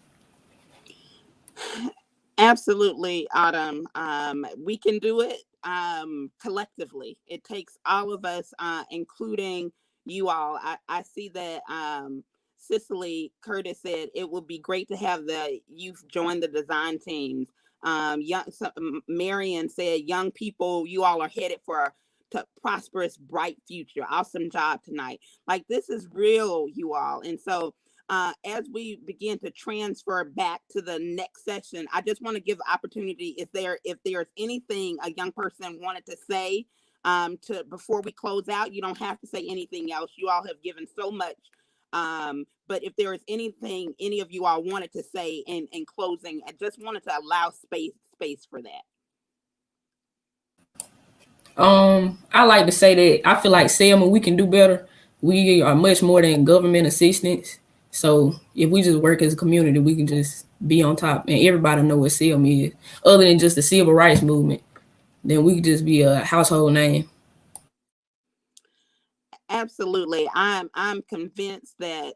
Absolutely, Autumn. We can do it collectively. It takes all of us, including you all. I see that Cicely Curtis said it would be great to have the youth join the design teams. Marion said, young people, you all are headed for a prosperous, bright future. Awesome job tonight. Like, this is real, you all. And so as we begin to transfer back to the next session, I just want to give opportunity if there's anything a young person wanted to say before we close out. You don't have to say anything else. You all have given so much. But if there is anything any of you all wanted to say in closing, I just wanted to allow space for that. I like to say that I feel like Selma, we can do better. We are much more than government assistance. So if we just work as a community, we can just be on top, and everybody know what Selma is. Other than just the civil rights movement, then we could just be a household name. Absolutely. I'm convinced that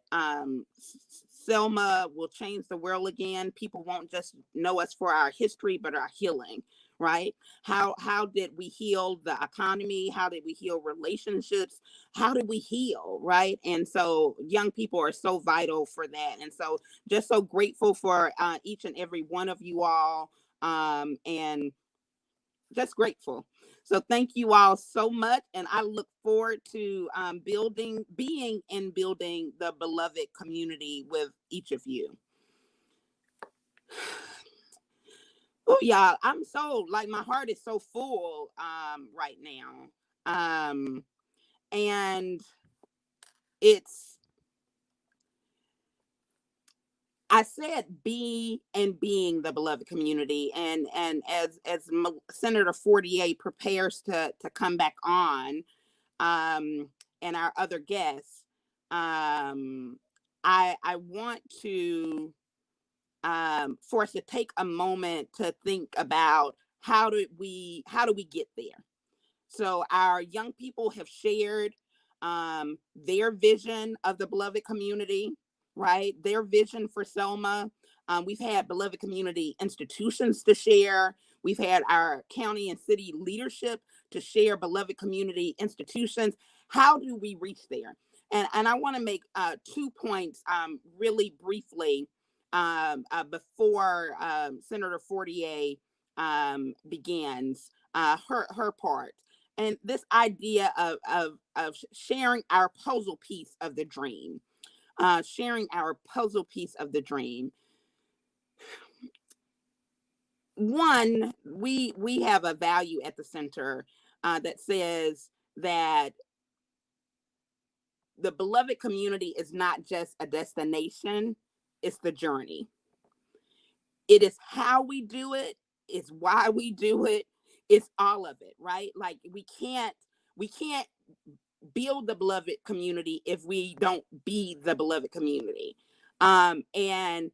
Selma will change the world again. People won't just know us for our history, but our healing, right? How did we heal the economy? How did we heal relationships? How did we heal, right? And so young people are so vital for that. And so just so grateful for each and every one of you all, and just grateful. So thank you all so much. And I look forward to being and building the beloved community with each of you. Oh, y'all, I'm so, my heart is so full right now. And I said being the beloved community, and as Senator Fortier prepares to come back on, and our other guests, I want to for us to take a moment to think about how do we get there. So our young people have shared their vision of the beloved community, right? Their vision for Selma. We've had beloved community institutions to share. We've had our county and city leadership to share beloved community institutions. How do we reach there? And I want to make 2 points really briefly before Senator Fortier begins her part. And this idea of sharing our puzzle piece of the dream. Sharing our puzzle piece of the dream. One, we have a value at the center that says that the beloved community is not just a destination, it's the journey. It is how we do it, it's why we do it, it's all of it, right? Like we can't build the beloved community if we don't be the beloved community. And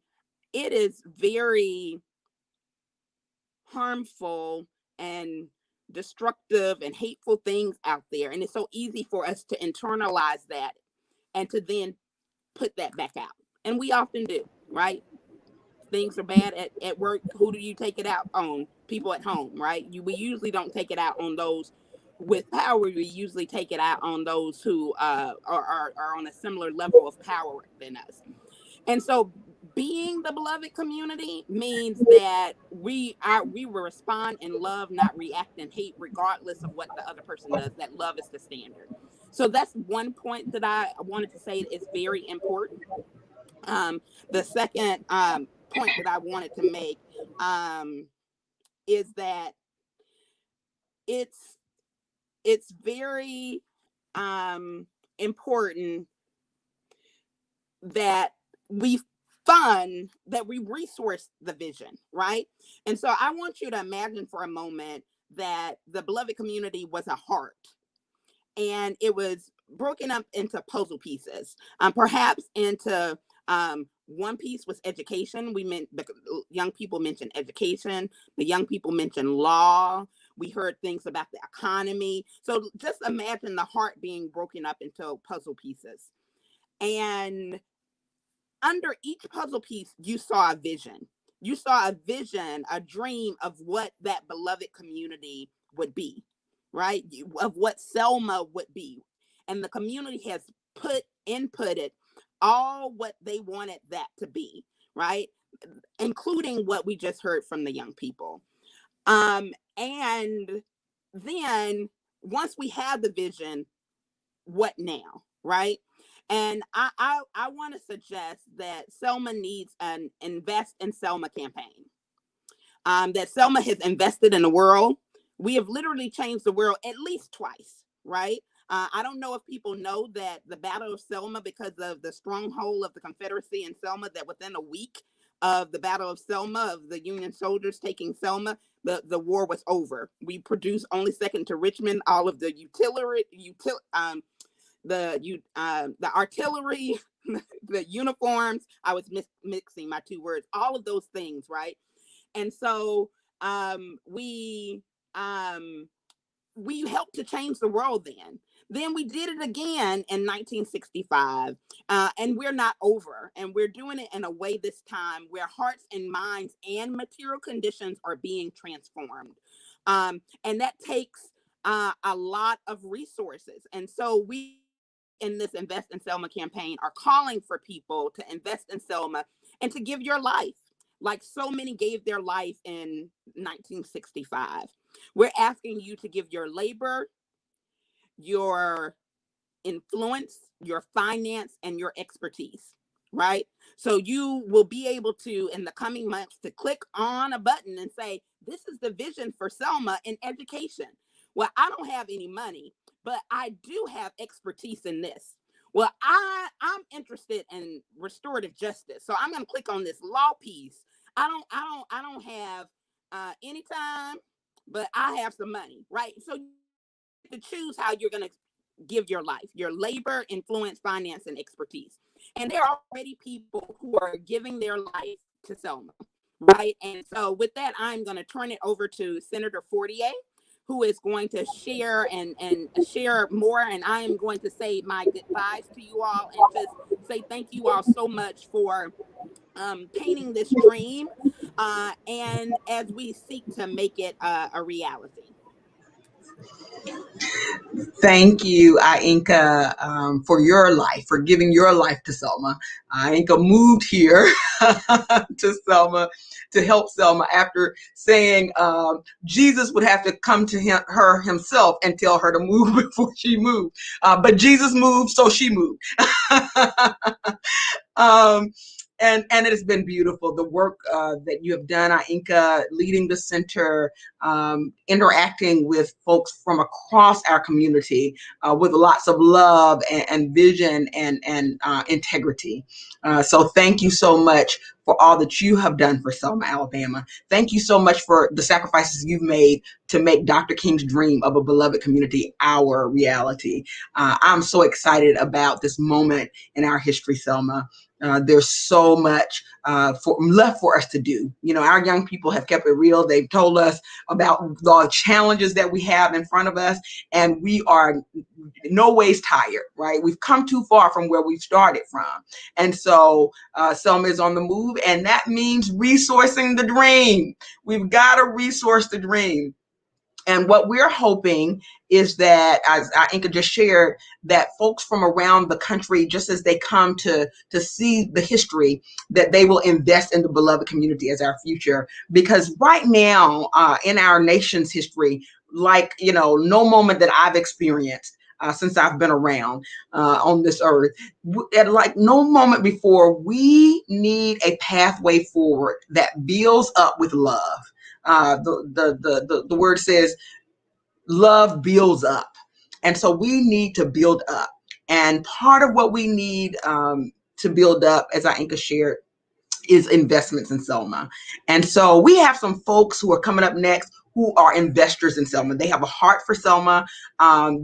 it is very harmful and destructive and hateful things out there. And it's so easy for us to internalize that and to then put that back out. And we often do, right? Things are bad at work. Who do you take it out on? People at home, right? We usually don't take it out on those with power. We usually take it out on those who are on a similar level of power than us. And so being the beloved community means that we will respond in love, not react in hate, regardless of what the other person does. That love is the standard. So that's one point that I wanted to say is very important. The second point that I wanted to make is that it's very important that we resource the vision, right? And so I want you to imagine for a moment that the beloved community was a heart and it was broken up into puzzle pieces, perhaps into one piece was education. The young people mentioned education. The young people mentioned law. We heard things about the economy. So just imagine the heart being broken up into puzzle pieces. And under each puzzle piece, you saw a vision. You saw a vision, a dream of what that beloved community would be, right? Of what Selma would be. And the community has inputted all what they wanted that to be, right? Including what we just heard from the young people. And then once we have the vision, what now, right? And I want to suggest that Selma needs an Invest in Selma campaign. That Selma has invested in the world. We have literally changed the world at least twice, right? I don't know if people know that the Battle of Selma, because of the stronghold of the Confederacy in Selma, that within a week of the Battle of Selma, of the Union soldiers taking Selma, the war was over. We produced only second to Richmond, all of the the artillery, the uniforms. I was mixing my two words, all of those things, right? And so we helped to change the world then. Then we did it again in 1965, and we're not over. And we're doing it in a way this time where hearts and minds and material conditions are being transformed. And that takes a lot of resources. And so we, in this Invest in Selma campaign, are calling for people to invest in Selma and to give your life, like so many gave their life in 1965. We're asking you to give your labor, your influence, your finance, and your expertise, right? So you will be able to, in the coming months, to click on a button and say, this is the vision for Selma in education. Well, I don't have any money, but I do have expertise in this. Well, I'm interested in restorative justice. So I'm going to click on this law piece. I don't have any time, but I have some money, right? So you get to choose how you're going to give your life, your labor, influence, finance, and expertise. And there are already people who are giving their life to Selma, right? And so with that, I'm going to turn it over to Senator Fortier, who is going to share and share more. And I am going to say my goodbyes to you all and just say thank you all so much for painting this dream and as we seek to make it a reality. Thank you, Ainka, for your life, for giving your life to Selma. Ainka moved here to Selma to help Selma after saying Jesus would have to come to her himself and tell her to move before she moved. But Jesus moved, so she moved. and it has been beautiful. The work that you have done, Ainka, leading the center, interacting with folks from across our community with lots of love and vision and integrity. So thank you so much for all that you have done for Selma, Alabama. Thank you so much for the sacrifices you've made to make Dr. King's dream of a beloved community our reality. I'm so excited about this moment in our history, Selma. There's so much left for us to do. You know, our young people have kept it real. They've told us about the challenges that we have in front of us, and we are no ways tired, right? We've come too far from where we've started from. And so Selma is on the move, and that means resourcing the dream. We've got to resource the dream. And what we're hoping is that, as Ainka just shared, that folks from around the country, just as they come to see the history, that they will invest in the beloved community as our future. Because right now, in our nation's history, like, you know, no moment that I've experienced since I've been around on this earth, at like no moment before, we need a pathway forward that builds up with love. The word says love builds up. And so we need to build up. And part of what we need to build up, as Ainka shared, is investments in Selma. And so we have some folks who are coming up next who are investors in Selma. They have a heart for Selma.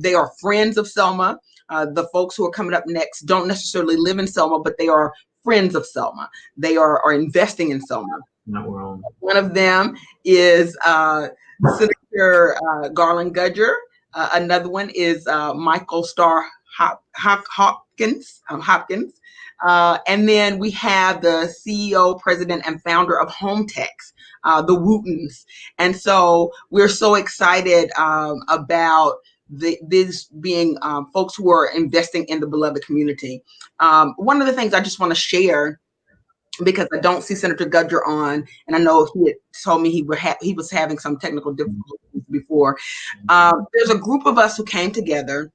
They are friends of Selma. The folks who are coming up next don't necessarily live in Selma, but they are friends of Selma. They are investing in Selma. Not wrong. One of them is Senator Garland Gudger. Another one is Michael Starr Hopkins. And then we have the CEO, president, and founder of HomeTex, the Wootons. And so we're so excited about this being folks who are investing in the beloved community. One of the things I just want to share, because I don't see Senator Gudger on, and I know he had told me he was having some technical difficulties before. There's a group of us who came together,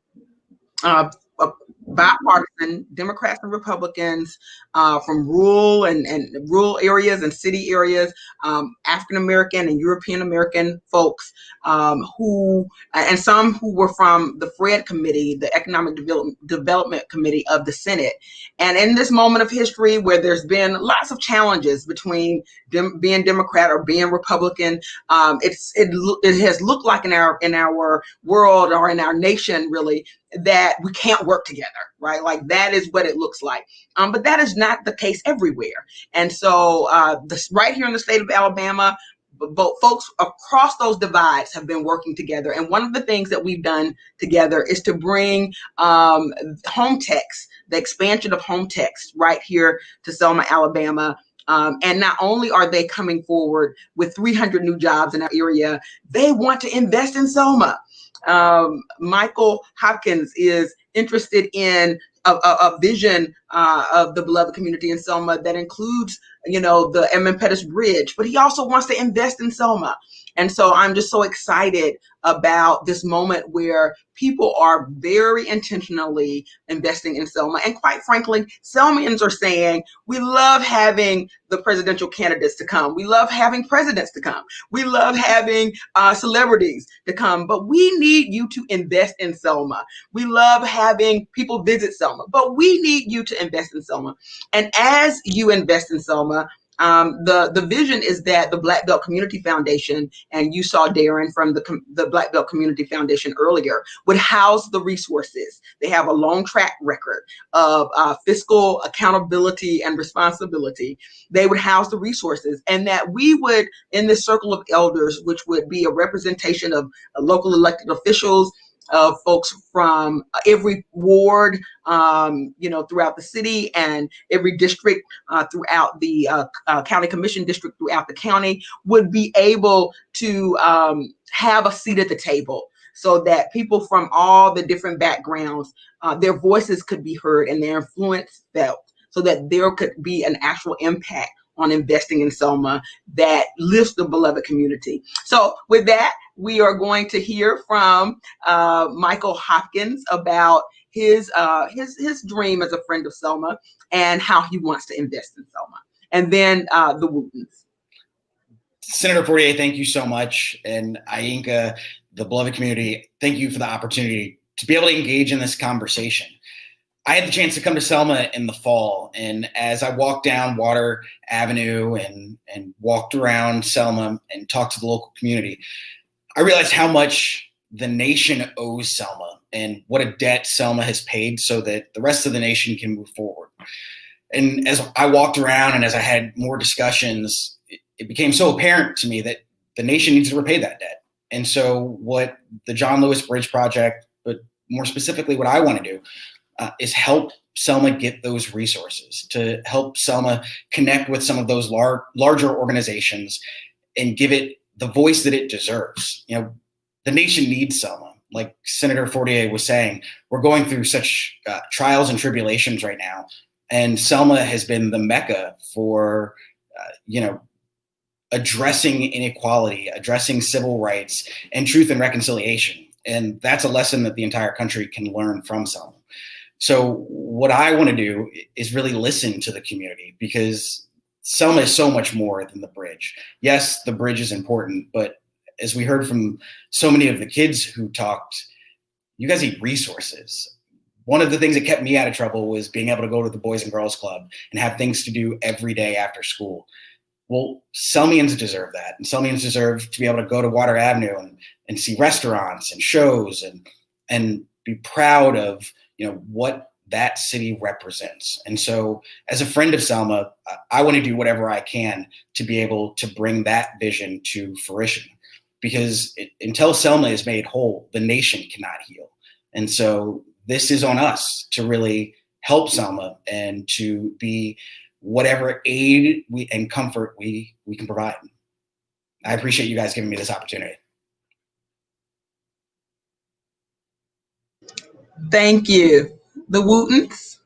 bipartisan, Democrats and Republicans, from rural and rural areas and city areas, African American and European American folks, who and some who were from the FRED committee, the Economic Development Committee of the Senate. And in this moment of history where there's been lots of challenges between being Democrat or being Republican, it has looked like in our world or in our nation really that we can't work together, right? Like that is what it looks like. But that is not the case everywhere. And so right here in the state of Alabama, both folks across those divides have been working together. And one of the things that we've done together is to bring HomeTex, the expansion of HomeTex right here to Selma, Alabama. And not only are they coming forward with 300 new jobs in our area, they want to invest in Selma. Michael Hopkins is interested in a vision of the beloved community in Selma that includes, you know, the Edmund Pettus Bridge, but he also wants to invest in Selma. And so I'm just so excited about this moment where people are very intentionally investing in Selma. And quite frankly, Selmians are saying, we love having the presidential candidates to come. We love having presidents to come. We love having celebrities to come, but we need you to invest in Selma. We love having people visit Selma, but we need you to invest in Selma. And as you invest in Selma, the vision is that the Black Belt Community Foundation, and you saw Darren from the Black Belt Community Foundation earlier, would house the resources. They have a long track record of fiscal accountability and responsibility. They would house the resources, and that we would, in this circle of elders, which would be a representation of local elected officials, folks from every ward, you know, throughout the city, and every district throughout the county commission district throughout the county, would be able to have a seat at the table, so that people from all the different backgrounds, their voices could be heard and their influence felt, so that there could be an actual impact on investing in Selma that lifts the beloved community. So with that, we are going to hear from Michael Hopkins about his dream as a friend of Selma and how he wants to invest in Selma. And then the Wootens. Senator Fortier, thank you so much. And Ainka, the beloved community, thank you for the opportunity to be able to engage in this conversation. I had the chance to come to Selma in the fall, and as I walked down Water Avenue and walked around Selma and talked to the local community, I realized how much the nation owes Selma and what a debt Selma has paid so that the rest of the nation can move forward. And as I walked around and as I had more discussions, it became so apparent to me that the nation needs to repay that debt. And so what the John Lewis Bridge Project, but more specifically what I want to do, is help Selma get those resources, to help Selma connect with some of those larger organizations and give it the voice that it deserves. You know, the nation needs Selma. Like Senator Fortier was saying, we're going through such trials and tribulations right now. And Selma has been the mecca for, addressing inequality, addressing civil rights, and truth and reconciliation. And that's a lesson that the entire country can learn from Selma. So what I want to do is really listen to the community, because Selma is so much more than the bridge. Yes, the bridge is important, but as we heard from so many of the kids who talked, you guys need resources. One of the things that kept me out of trouble was being able to go to the Boys and Girls Club and have things to do every day after school. Well, Selmians deserve that. And Selmians deserve to be able to go to Water Avenue and see restaurants and shows and be proud of, what that city represents. And so as a friend of Selma, I want to do whatever I can to be able to bring that vision to fruition, because until Selma is made whole, the nation cannot heal. And so this is on us to really help Selma and to be whatever aid and comfort we can provide. I appreciate you guys giving me this opportunity. Thank you. The Wootens.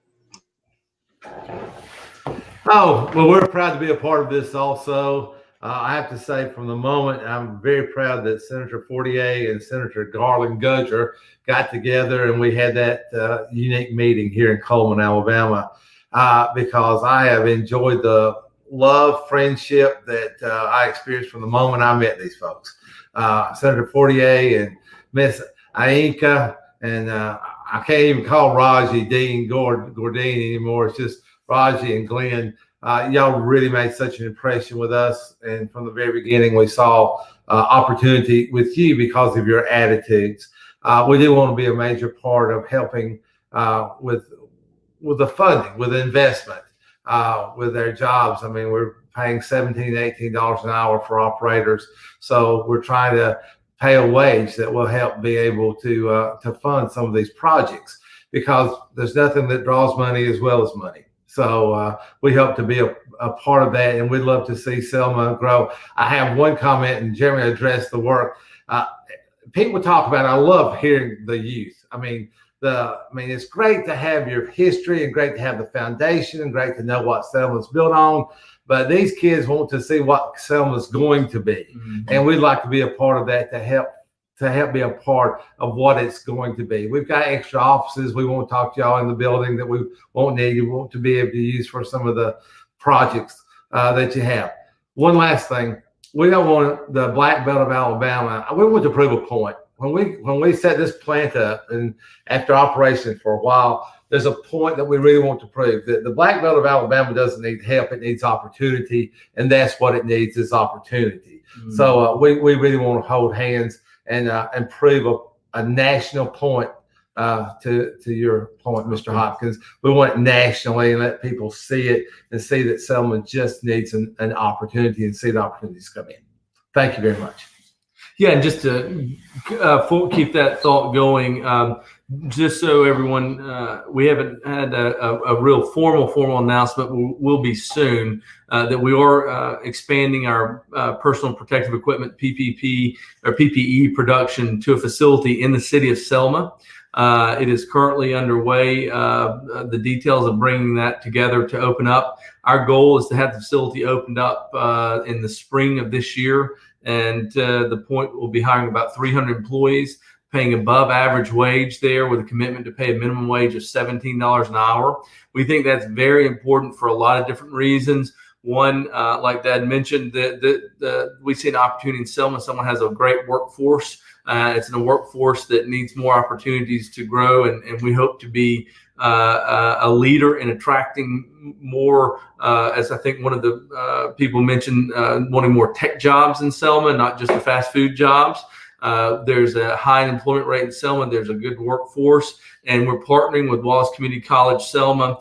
Oh, well, we're proud to be a part of this also. I have to say, from the moment, I'm very proud that Senator Fortier and Senator Garland Gudger got together and we had that unique meeting here in Coleman, Alabama, because I have enjoyed the love, friendship that I experienced from the moment I met these folks. Senator Fortier and Miss Ainka, and I can't even call Raji Dean Gordine anymore. It's just Raji and Glenn. Y'all really made such an impression with us. And from the very beginning, we saw opportunity with you because of your attitudes. We do want to be a major part of helping with the funding, with the investment, with their jobs. I mean, we're paying $17, $18 an hour for operators. So we're trying to pay a wage that will help be able to fund some of these projects, because there's nothing that draws money as well as money. So we hope to be a part of that, and we'd love to see Selma grow. I have one comment, and Jeremy addressed the work. People talk about, I love hearing the youth. I mean, it's great to have your history and great to have the foundation and great to know what Selma's built on. But these kids want to see what Selma's going to be. Mm-hmm. And we'd like to be a part of that to help be a part of what it's going to be. We've got extra offices. We won't talk to y'all in the building that we won't need. You want to be able to use for some of the projects that you have. One last thing. We don't want the Black Belt of Alabama. We want to prove a point. When we set this plant up and after operation for a while, there's a point that we really want to prove that the Black Belt of Alabama doesn't need help. It needs opportunity. And that's what it needs, is opportunity. Mm-hmm. So we really want to hold hands and prove a national point to your point, Mr. Hopkins. We want it nationally and let people see it and see that Selma just needs an opportunity and see the opportunities come in. Thank you very much. Yeah, and just to keep that thought going, just so everyone, we haven't had a real formal announcement. Will be soon that we are expanding our personal protective equipment PPE production to a facility in the city of Selma. It is currently underway. The details of bringing that together to open up. Our goal is to have the facility opened up in the spring of this year. And the point will be hiring about 300 employees, paying above average wage there with a commitment to pay a minimum wage of $17 an hour. We think that's very important for a lot of different reasons. One, like Dad mentioned, we see an opportunity in Selma. Someone has a great workforce. It's in a workforce that needs more opportunities to grow, and we hope to be a leader in attracting more, as I think one of the people mentioned, wanting more tech jobs in Selma, not just the fast food jobs. There's a high employment rate in Selma. There's a good workforce, and we're partnering with Wallace Community College Selma.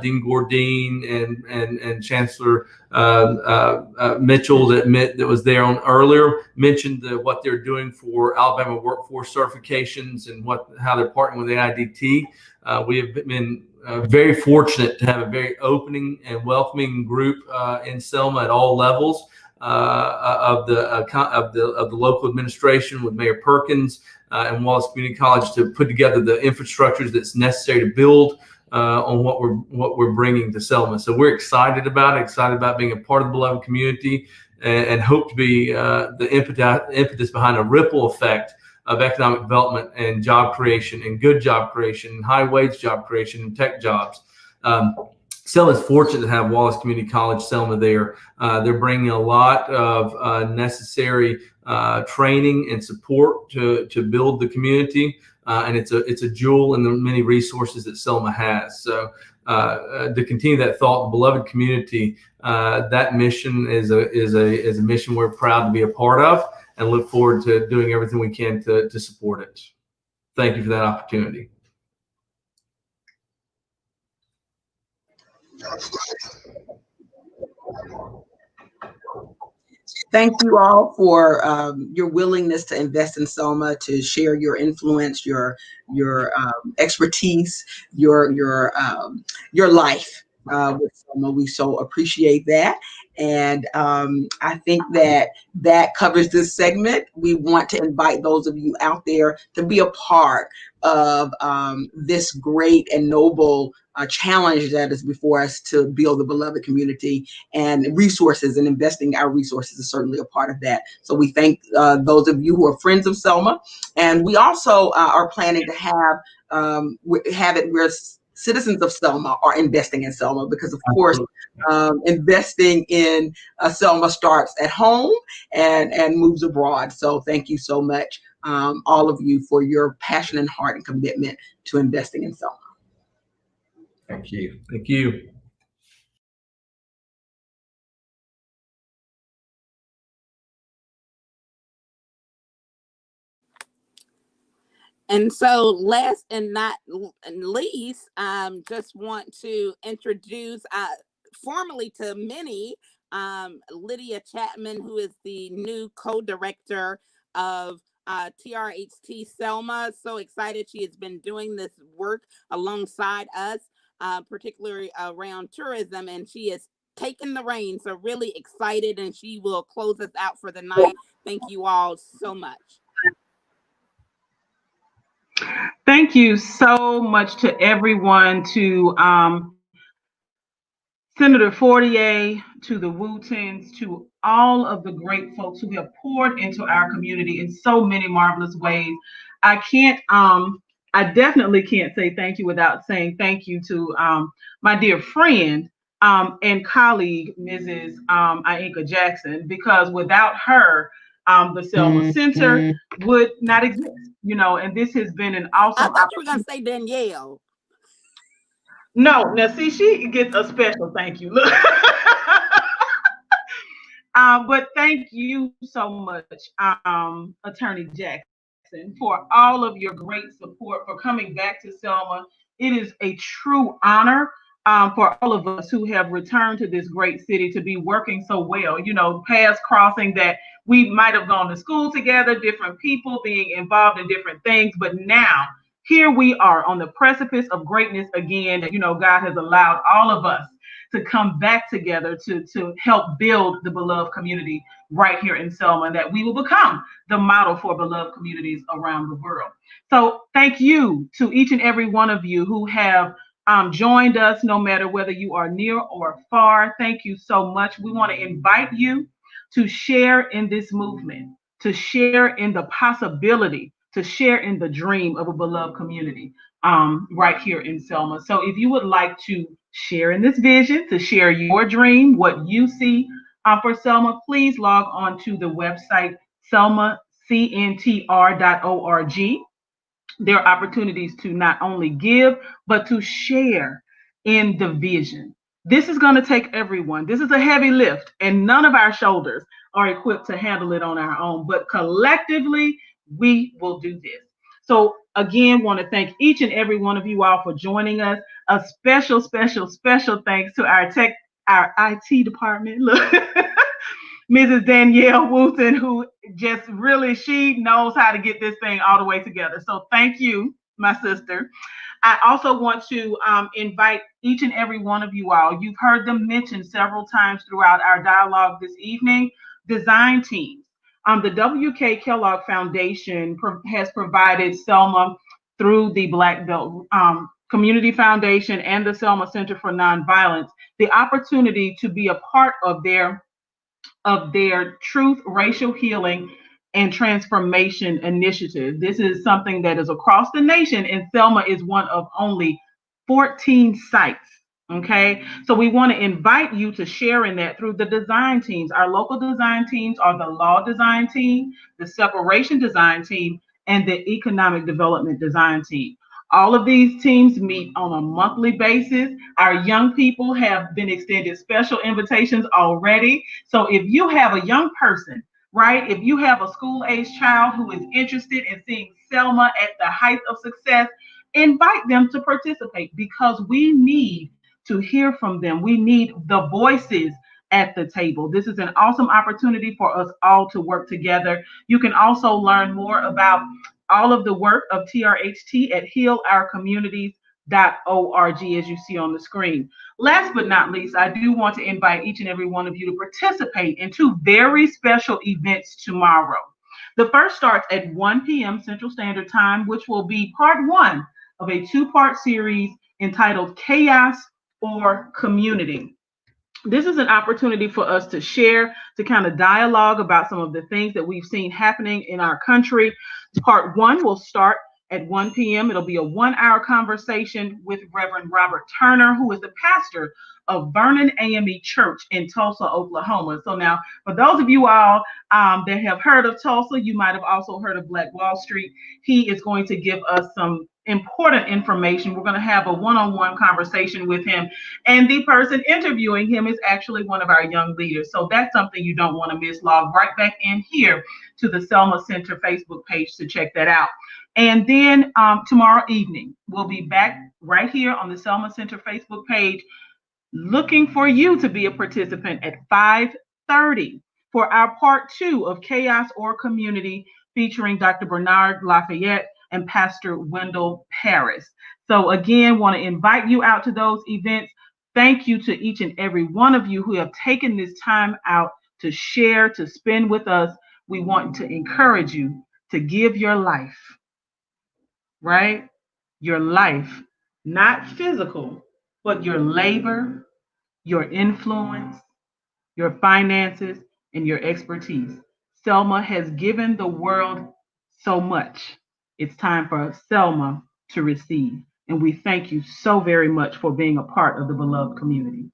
Dean Gordine and Chancellor Mitchell that was there on earlier mentioned what they're doing for Alabama workforce certifications and how they're partnering with AIDT. We have been very fortunate to have a very opening and welcoming group in Selma at all levels of the local administration, with Mayor Perkins and Wallace Community College, to put together the infrastructures that's necessary to build on what we're bringing to Selma. So we're excited about being a part of the beloved community, and hope to be the impetus behind a ripple effect of economic development and job creation, and good job creation, and high wage job creation, and tech jobs. Selma is fortunate to have Wallace Community College Selma there. They're bringing a lot of necessary training and support to build the community. And it's a jewel in the many resources that Selma has. So to continue that thought, the beloved community, that mission is a mission we're proud to be a part of, and look forward to doing everything we can to support it. Thank you for that opportunity. Thank you all for your willingness to invest in Selma, to share your influence, your expertise, your life with Selma. We so appreciate that. And I think that covers this segment. We want to invite those of you out there to be a part of this great and noble challenge that is before us to build the beloved community, and resources, and investing our resources is certainly a part of that. So we thank those of you who are friends of Selma, and we also are planning to have it where citizens of Selma are investing in Selma, because of course investing in Selma starts at home and moves abroad. So thank you so much, all of you, for your passion and heart and commitment to investing in Selma. Thank you. Thank you. And so last and not least, just want to introduce formally to many, Lydia Chapman, who is the new co-director of TRHT Selma. So excited. She has been doing this work alongside us, particularly around tourism, and she has taken the reins. So really excited, and she will close us out for the night. Thank you all so much. Thank you so much to everyone, to Senator Fortier, to the Wootens, to all of the great folks who have poured into our community in so many marvelous ways. I definitely can't say thank you without saying thank you to my dear friend and colleague, Mrs. Ainka Jackson, because without her, the Selma Center would not exist, and this has been an awesome. I thought you were going to say Danielle. No, now see, she gets a special thank you. Look. But thank you so much, Attorney Jackson, for all of your great support, for coming back to Selma. It is a true honor for all of us who have returned to this great city to be working so well, paths crossing that we might have gone to school together, different people being involved in different things, but now here we are on the precipice of greatness again. God has allowed all of us to come back together to help build the beloved community right here in Selma, and that we will become the model for beloved communities around the world. So thank you to each and every one of you who have joined us, no matter whether you are near or far. Thank you so much. We want to invite you to share in this movement, to share in the possibility to share in the dream of a beloved community right here in Selma. So if you would like to share in this vision, to share your dream, what you see for Selma, please log on to the website selmacntr.org. There are opportunities to not only give, but to share in the vision. This is going to take everyone. This is a heavy lift, and none of our shoulders are equipped to handle it on our own, but collectively, we will do this. So again, want to thank each and every one of you all for joining us. A special, special, special thanks to our IT department. Look. Mrs. Danielle Wooten, who just really, she knows how to get this thing all the way together. So thank you, my sister. I also want to invite each and every one of you all. You've heard them mentioned several times throughout our dialogue this evening, design teams. The W.K. Kellogg Foundation has provided Selma through the Black Belt Community Foundation and the Selma Center for Nonviolence the opportunity to be a part of their Truth, Racial Healing, and Transformation initiative. This is something that is across the nation, and Selma is one of only 14 sites. Okay, so we want to invite you to share in that through the design teams. Our local design teams are the Law Design Team, the Separation Design Team, and the Economic Development Design Team. All of these teams meet on a monthly basis. Our young people have been extended special invitations already. So if you have a young person, right, if you have a school-age child who is interested in seeing Selma at the height of success, invite them to participate because we need to hear from them. We need the voices at the table. This is an awesome opportunity for us all to work together. You can also learn more about all of the work of TRHT at healourcommunities.org, as you see on the screen. Last but not least, I do want to invite each and every one of you to participate in two very special events tomorrow. The first starts at 1 p.m. Central Standard Time, which will be part one of a two-part series entitled Chaos or Community. This is an opportunity for us to share, to kind of dialogue about some of the things that we've seen happening in our country. Part one will start at 1 p.m. It'll be a 1-hour conversation with Reverend Robert Turner, who is the pastor of Vernon AME Church in Tulsa, Oklahoma. So now, for those of you all that have heard of Tulsa, you might have also heard of Black Wall Street. He is going to give us some important information. We're going to have a one-on-one conversation with him, and the person interviewing him is actually one of our young leaders. So that's something you don't want to miss. Log right back in here to the Selma Center Facebook page to check that out. And then tomorrow evening, we'll be back right here on the Selma Center Facebook page looking for you to be a participant at 5:30 for our part two of Chaos or Community, featuring Dr. Bernard Lafayette and Pastor Wendell Paris. So again, want to invite you out to those events. Thank you to each and every one of you who have taken this time out to share, to spend with us. We want to encourage you to give your life, right? Your life, not physical, but your labor, your influence, your finances, and your expertise. Selma has given the world so much. It's time for Selma to receive. And we thank you so very much for being a part of the beloved community.